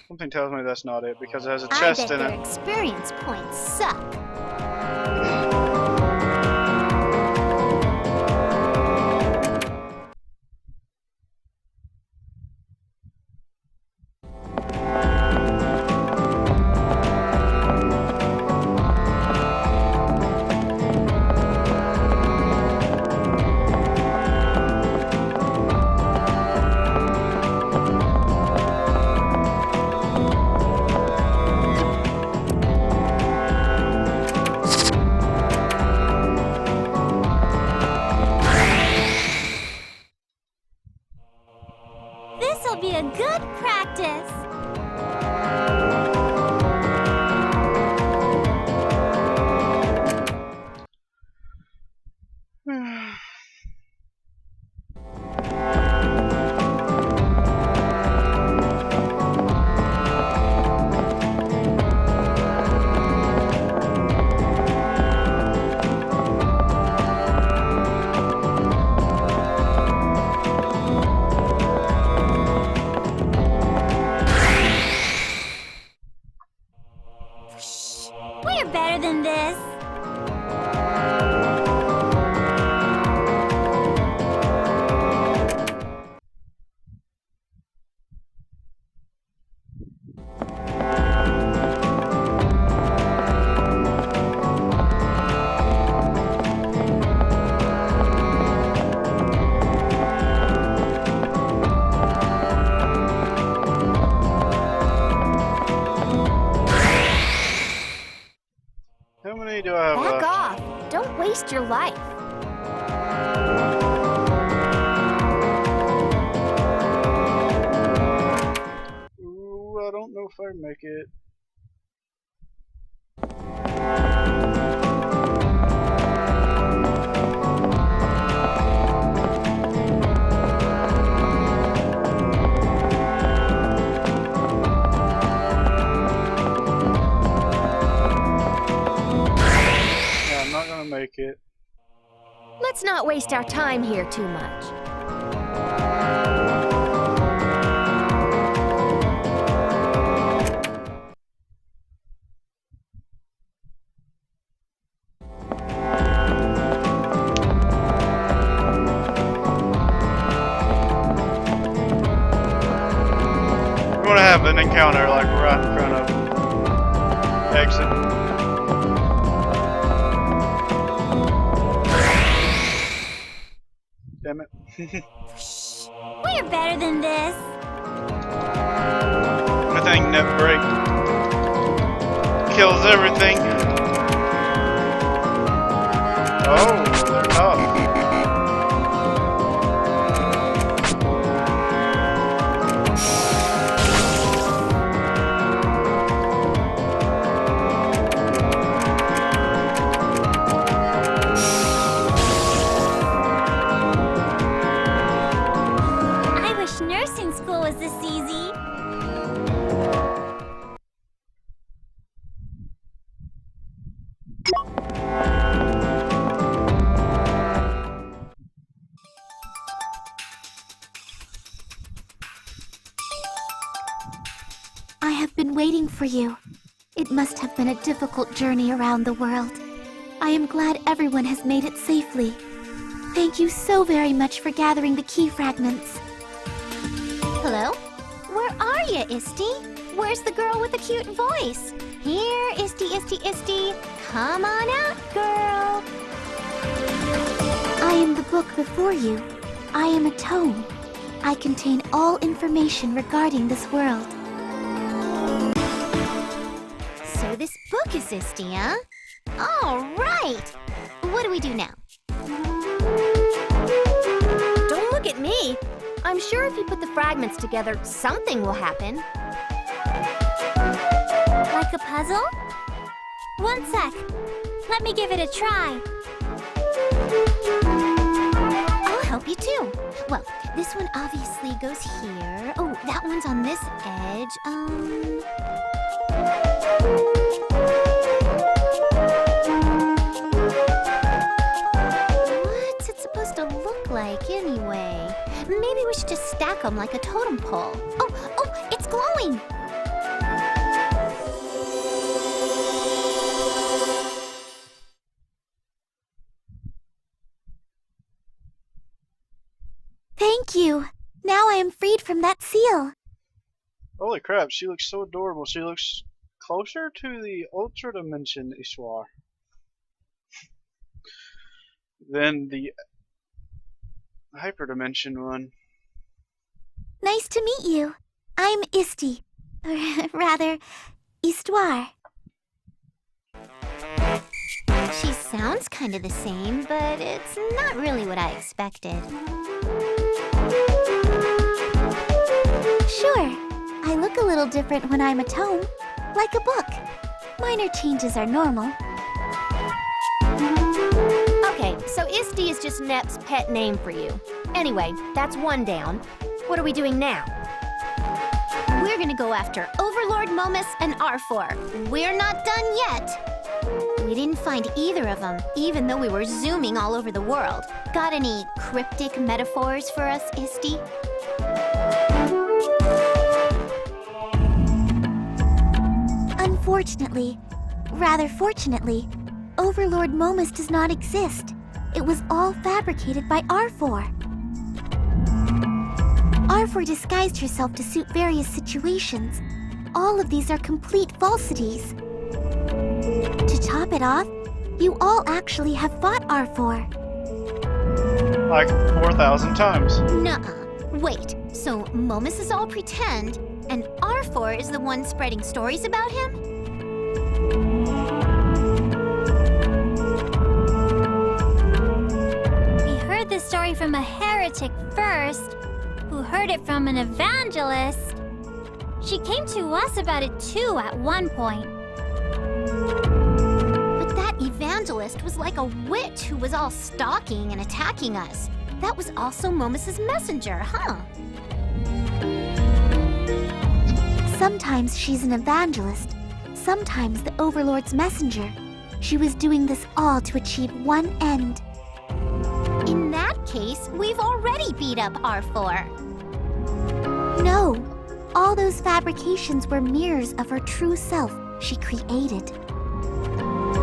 Something tells me that's not it because it has a I chest bet in their it. experience points suck. This'll be a good practice. We're better than this. How many do I have Back left? off. Don't waste your life. Ooh, I don't know if I make it. Let's not waste our time here too much. We're gonna have an encounter like right in front of exit. Damn it. We're better than this. The thing net break kills everything. Oh, they're up. I wish nursing school was this easy. I have been waiting for you. It must have been a difficult journey around the world. I am glad everyone has made it safely. Thank you so very much for gathering the key fragments. Hello? Where are you, Isti? Where's the girl with the cute voice? Here, Isti, Isti, Isti. Come on out, girl. I am the book before you. I am a tome. I contain all information regarding this world. So this book is Isti, huh? All right. What do we do now? Don't look at me. I'm sure if you put the fragments together, something will happen. Like a puzzle? One sec. Let me give it a try. I'll help you too. Well, this one obviously goes here. Oh, that one's on this edge. What's it supposed to look like anyway? Maybe we should just stack them like a totem pole. Oh, it's glowing! Thank you. Now I am freed from that seal. Holy crap, she looks so adorable. She looks closer to the Ultra Dimension Ishwar than the Hyperdimension one. Nice to meet you. I'm Isti. Or rather, Histoire. She sounds kind of the same, but it's not really what I expected. Sure. I look a little different when I'm a tome. Like a book. Minor changes are normal. Okay, so Isti is just Nep's pet name for you. Anyway, that's one down. What are we doing now? We're gonna go after Overlord Momus and R4. We're not done yet. We didn't find either of them, even though we were zooming all over the world. Got any cryptic metaphors for us, Isti? Unfortunately, rather fortunately, Overlord Momus does not exist. It was all fabricated by R4. R4 disguised herself to suit various situations. All of these are complete falsities. To top it off, you all actually have fought R4. Like 4,000 times. Nuh-uh. Wait, so Momus is all pretend, and R4 is the one spreading stories about him? We heard the story from a heretic first, who heard it from an evangelist. She came to us about it too at one point. But that evangelist was like a witch who was all stalking and attacking us. That was also Momus's messenger, huh? Sometimes she's an evangelist, sometimes the Overlord's messenger. She was doing this all to achieve one end. case, we've already beat up R4. No, all those fabrications were mirrors of her true self she created.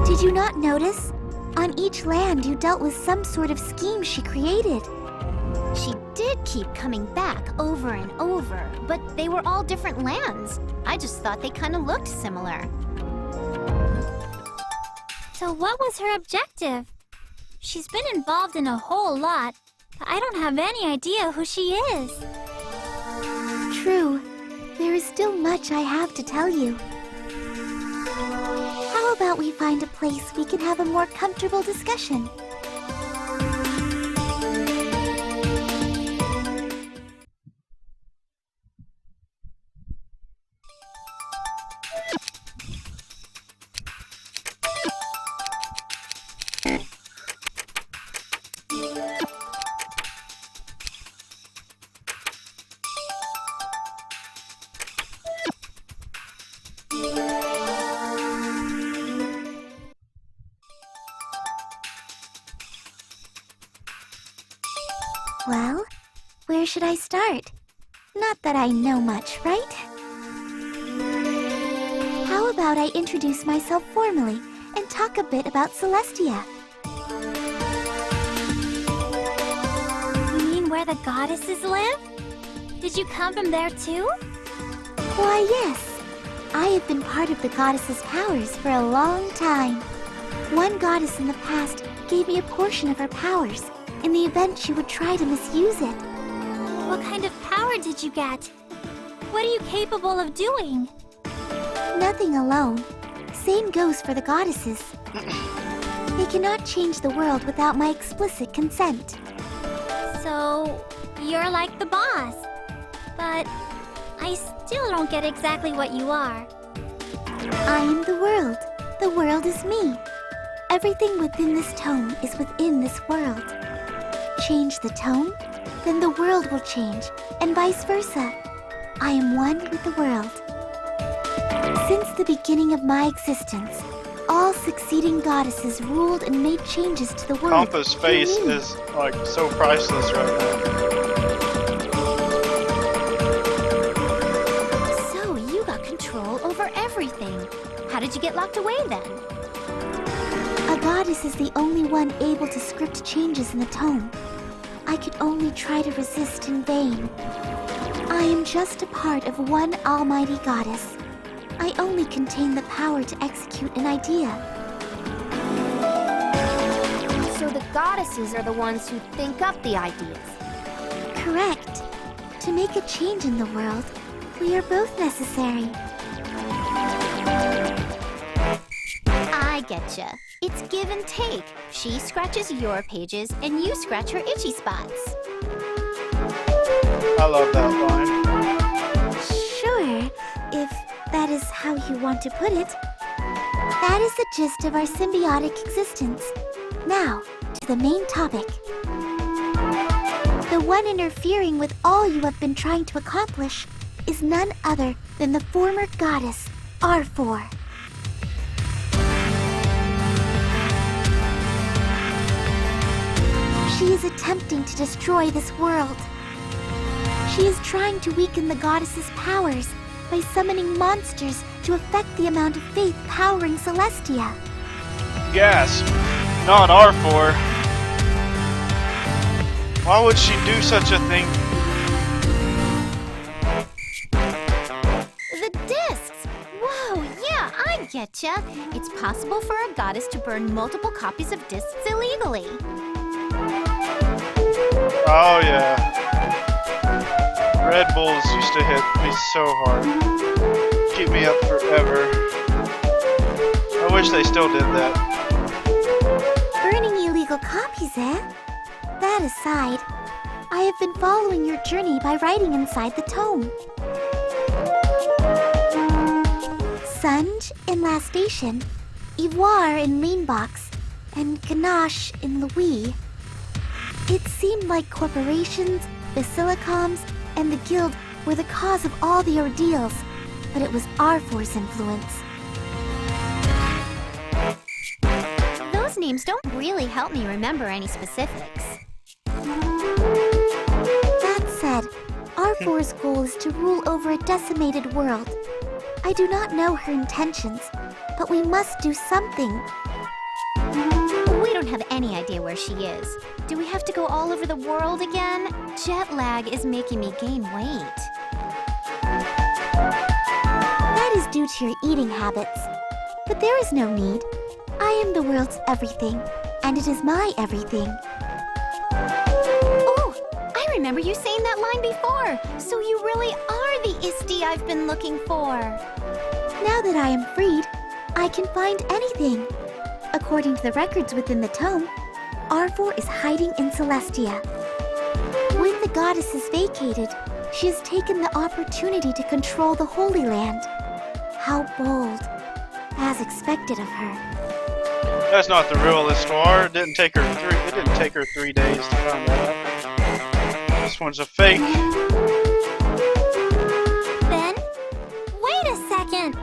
Did you not notice? On each land, you dealt with some sort of scheme she created. She did keep coming back over and over, but they were all different lands. I just thought they kind of looked similar. So what was her objective? She's been involved in a whole lot, but I don't have any idea who she is. True. There is still much I have to tell you. How about we find a place we can have a more comfortable discussion? Well, where should I start? Not that I know much, right? How about I introduce myself formally and talk a bit about Celestia? You mean where the goddesses live? Did you come from there too? Why, yes. I have been part of the goddess's powers for a long time. One goddess in the past gave me a portion of her powers in the event she would try to misuse it. What kind of power did you get? What are you capable of doing? Nothing alone. Same goes for the goddesses. They cannot change the world without my explicit consent. So, you're like the boss. But I still don't get exactly what you are. I am the world. The world is me. Everything within this tome is within this world. Change the tone, then the world will change, and vice versa. I am one with the world. Since the beginning of my existence, all succeeding goddesses ruled and made changes to the world. Compa's face through me. is like so priceless right now. So you got control over everything. How did you get locked away then? A goddess is the only one able to script changes in the tome. I could only try to resist in vain. I am just a part of one almighty goddess. I only contain the power to execute an idea. So the goddesses are the ones who think up the ideas. Correct. To make a change in the world, we are both necessary. I getcha. It's give and take. She scratches your pages, and you scratch her itchy spots. I love that line. Sure, if that is how you want to put it. That is the gist of our symbiotic existence. Now, to the main topic. The one interfering with all you have been trying to accomplish is none other than the former goddess, R4. She is attempting to destroy this world. She is trying to weaken the goddess's powers by summoning monsters to affect the amount of faith powering Celestia. Gasp! Not R4. Why would she do such a thing? The discs! Whoa, yeah, I getcha. It's possible for a goddess to burn multiple copies of discs illegally. Oh yeah. Red Bulls used to hit me so hard. Keep me up forever. I wish they still did that. Burning illegal copies, eh? That aside, I have been following your journey by writing inside the tome. Sunj in Last Station, Ivoire in Leanbox, and Ganache in Louis. It seemed like corporations, Basilicoms, and the Guild were the cause of all the ordeals, but it was R4's influence. Those names don't really help me remember any specifics. That said, R4's goal is to rule over a decimated world. I do not know her intentions, but we must do something. We don't have any idea where she is. Do we have to go all over the world again? Jet lag is making me gain weight. That is due to your eating habits. But there is no need. I am the world's everything, and it is my everything. Oh, I remember you saying that line before. So you really are the Isti I've been looking for. Now that I am freed, I can find anything. According to the records within the tome, R4 is hiding in Celestia. With the goddesses vacated, she has taken the opportunity to control the Holy Land. How bold. As expected of her. That's not the real histoire. It didn't take her 3 days to find that out. This one's a fake. Ben? Wait a second!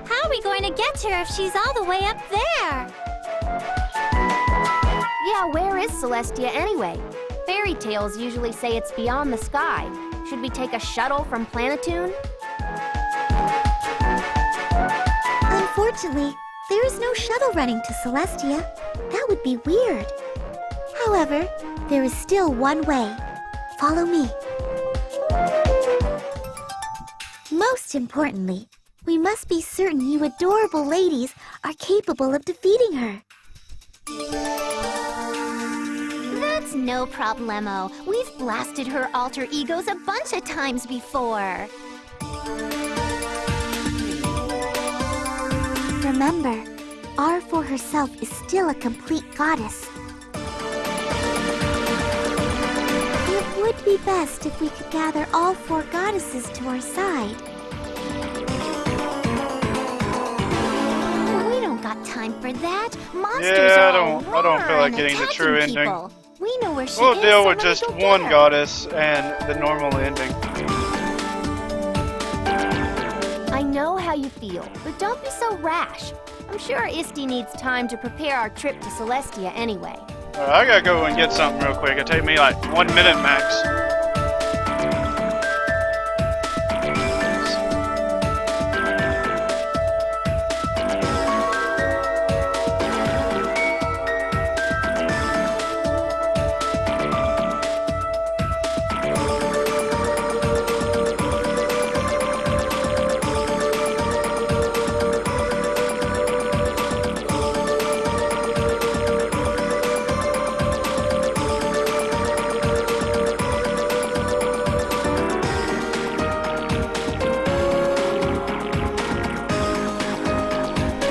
How are we going to get to her if she's all the way up there? Yeah, where is Celestia anyway? Fairy tales usually say it's beyond the sky. Should we take a shuttle from Planetoon? Unfortunately, there is no shuttle running to Celestia. That would be weird. However, there is still one way. Follow me. Most importantly, we must be certain you adorable ladies are capable of defeating her. That's no problemo. We've blasted her alter egos a bunch of times before. Remember, R4 herself is still a complete goddess. It would be best if we could gather all 4 goddesses to our side. We don't got time for that. Monsters Yeah, are I don't feel roar like and getting the attacking true ending. people. We know where she We'll is, deal so with let me just go get one her. goddess and the normal ending. I know how you feel, but don't be so rash. I'm sure Isti needs time to prepare our trip to Celestia anyway. Alright, I gotta go and get something real quick. It'll take me like 1 minute max.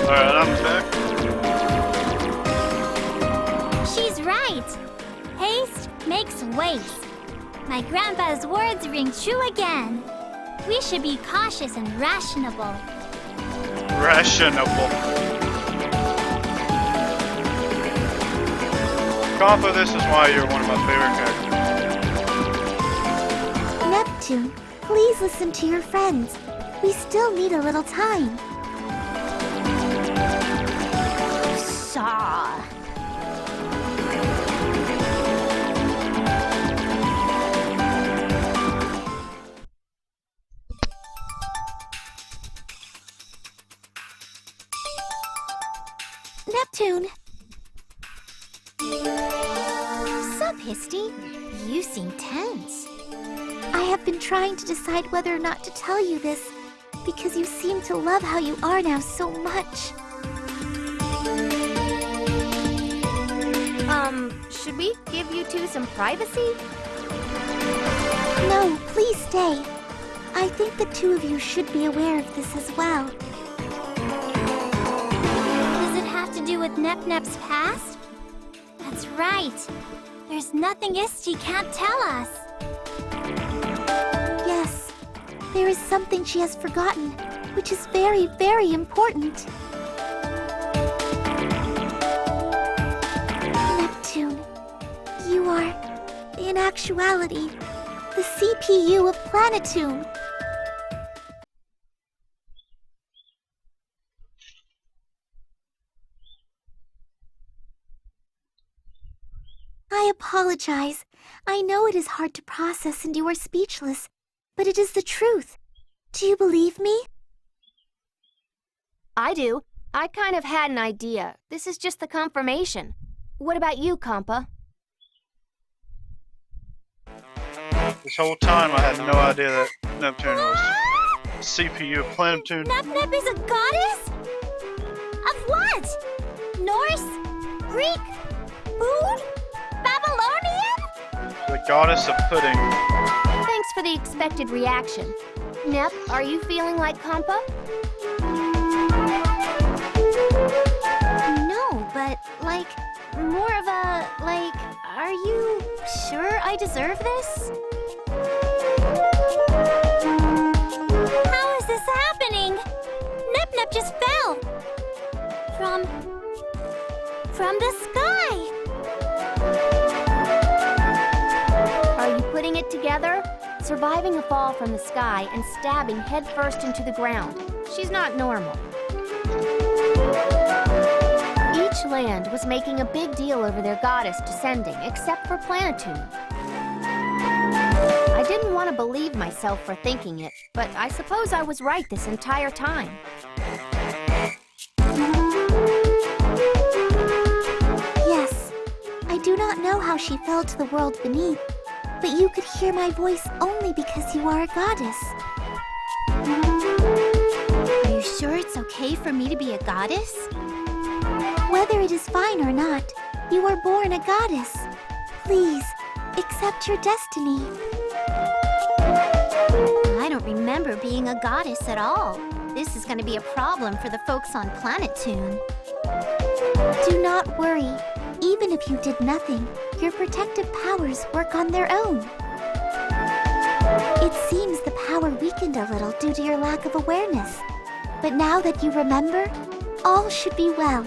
Alright, I'm back. She's right. Haste makes waste. My grandpa's words ring true again. We should be cautious and rationable. Rationable. Compa, this is why you're one of my favorite characters. Neptune, please listen to your friends. We still need a little time. Saw. Neptune, Sup, Histy? You seem tense. I have been trying to decide whether or not to tell you this, because you seem to love how you are now so much. Should we give you two some privacy? No, please stay. I think the two of you should be aware of this as well. Does it have to do with Nep-Nep's past? That's right. There's nothing Isti can't tell us. Yes, there is something she has forgotten, which is very, very important. Neptune, you are, in actuality, the CPU of Planetoon. I I apologize. I know it is hard to process and you are speechless, but it is the truth. Do you believe me? I do. I kind of had an idea. This is just the confirmation. What about you, Compa? This whole time I had no idea that Neptune was the CPU of Neptune. Nep is a goddess? Of what? Norse? Greek? Food? Babylonian? The goddess of pudding. Thanks for the expected reaction. Nep, are you feeling like Compa? No, but, like, more of a, like, are you sure I deserve this? How is this happening? Nep just fell. From the sky. Are you putting it together? Surviving a fall from the sky and stabbing headfirst into the ground. She's not normal. Each land was making a big deal over their goddess descending, except for Planetune. I didn't want to believe myself for thinking it, but I suppose I was right this entire time. Yes, I do not know how she fell to the world beneath, but you could hear my voice only because you are a goddess. Are you sure it's okay for me to be a goddess? Whether it is fine or not, you were born a goddess. Please, accept your destiny. I don't remember being a goddess at all. This is going to be a problem for the folks on Planetune. Do not worry. Even if you did nothing, your protective powers work on their own. It seems the power weakened a little due to your lack of awareness. But now that you remember, all should be well.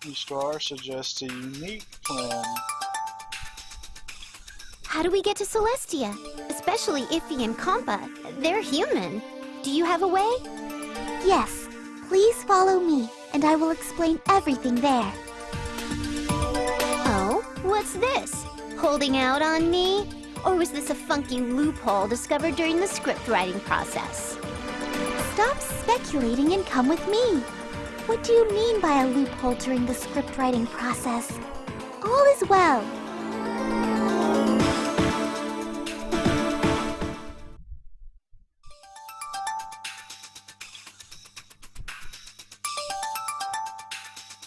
The star suggests a unique plan. How do we get to Celestia? Especially Iffy and Compa. They're human. Do you have a way? Yes, please follow me, and I will explain everything there. Oh, what's this? Holding out on me? Or was this a funky loophole discovered during the script writing process? Stop speculating and come with me. What do you mean by a loophole during the script writing process? All is well.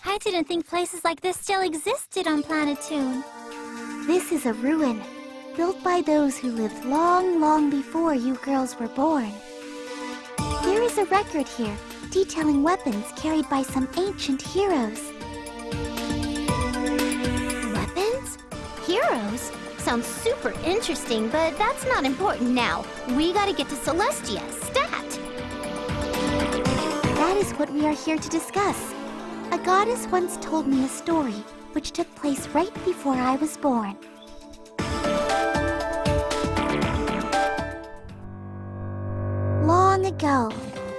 I didn't think places like this still existed on Planetune. This is a ruin, built by those who lived long, long before you girls were born. There is a record here, detailing weapons carried by some ancient heroes. Weapons? Heroes? Sounds super interesting, but that's not important now. We gotta get to Celestia, stat! That is what we are here to discuss. A goddess once told me a story, which took place right before I was born. Long ago,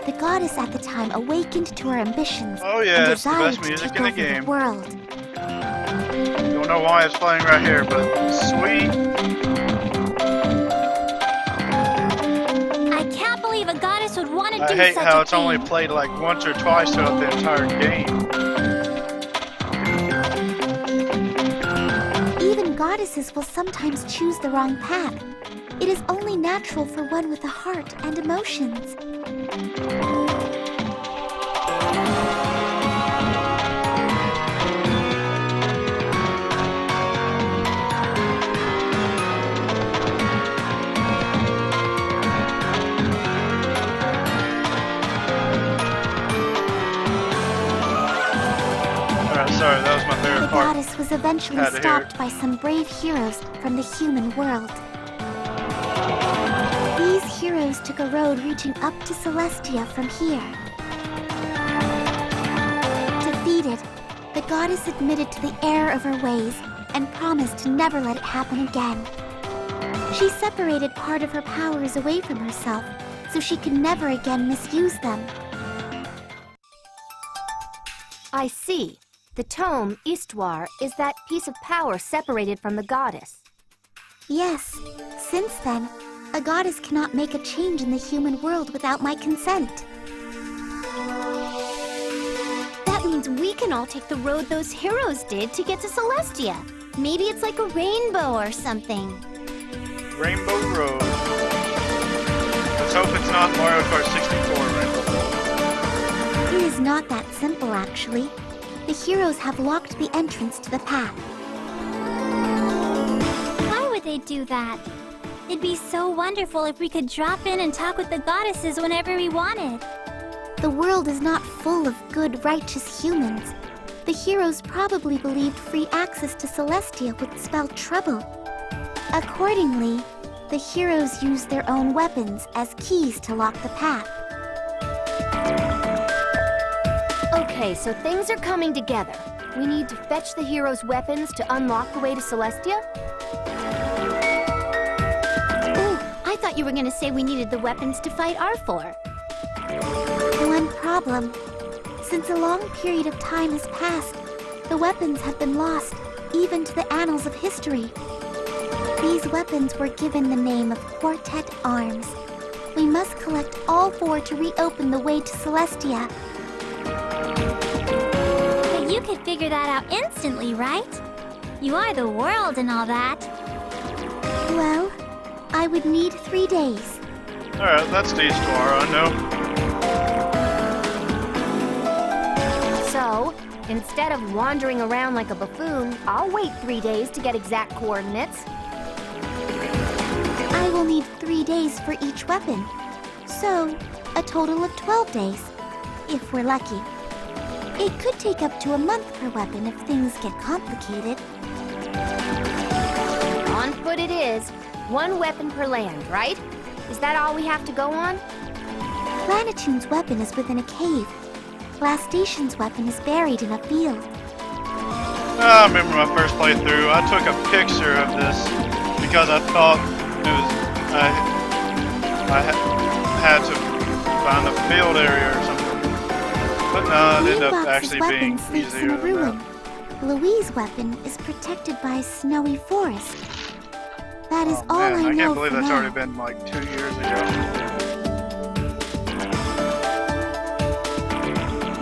the goddess at the time awakened to her ambitions Oh yeah, and it's the desired best to music take in the over game. the world. Don't know why it's playing right here, but sweet. I can't believe a goddess would want to I do hate such how a it's only thing. played like once or twice throughout the entire game. Even goddesses will sometimes choose the wrong path. It is only natural for one with a heart and emotions. Alright, sorry, that was my The favorite part. goddess was eventually Had to hear stopped by some brave heroes from the human world. These heroes took a road reaching up to Celestia from here. goddess admitted to the error of her ways and promised to never let it happen again. She separated part of her powers away from herself so she could never again misuse them. I see. The tome, Istwar, is that piece of power separated from the goddess. Yes, since then, a goddess cannot make a change in the human world without my consent. That means we can all take the road those heroes did to get to Celestia. Maybe it's like a rainbow or something. Rainbow Road. Let's hope it's not Mario Kart 64 Rainbow Road. It is not that simple, actually. The heroes have locked the entrance to the path. Why would they do that? It'd be so wonderful if we could drop in and talk with the goddesses whenever we wanted. The world is not full of good, righteous humans. The heroes probably believed free access to Celestia would spell trouble. Accordingly, the heroes used their own weapons as keys to lock the path. Okay, so things are coming together. We need to fetch the heroes' weapons to unlock the way to Celestia? Ooh, I thought you were gonna say we needed the weapons to fight R4. One problem. Since a long period of time has passed, the weapons have been lost, even to the annals of history. These weapons were given the name of Quartet Arms. We must collect all 4 to reopen the way to Celestia. But you could figure that out instantly, right? You are the world and all that. Well, I would need 3 days. Alright, that's the Istwar, I know. So, instead of wandering around like a buffoon, I'll wait 3 days to get exact coordinates. I will need 3 days for each weapon. So, a total of 12 days, if we're lucky. It could take up to a month per weapon if things get complicated. On foot it is. 1 weapon per land, right? Is that all we have to go on? Planetoon's weapon is within a cave. Blastation's weapon is buried in a field. I remember my first playthrough. I took a picture of this because I thought it was I had to find a field area or something. But no, it ended up Greenbox's actually weapon being sleeps easier in a than that. ruin. Louise's weapon is protected by a snowy forest. That is Oh, all man, I I know can't believe for that's now. already been like 2 years ago.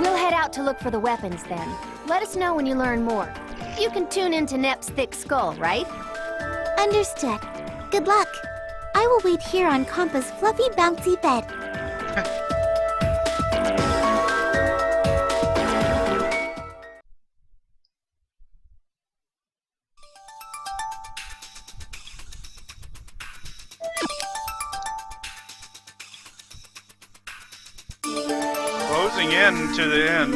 We'll head out to look for the weapons then. Let us know when you learn more. You can tune into Nep's Thick Skull, right? Understood. Good luck. I will wait here on Kompa's fluffy, bouncy bed. Closing in to the end.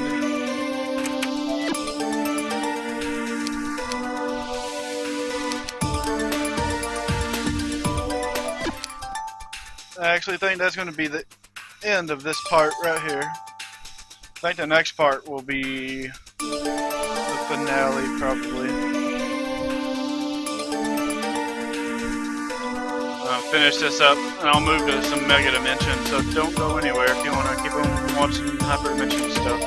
I actually think that's going to be the end of this part right here. I think the next part will be the finale, probably. I'll finish this up, and I'll move to some Mega Dimension, so don't go anywhere if you want to keep on watching Hyperdimension stuff.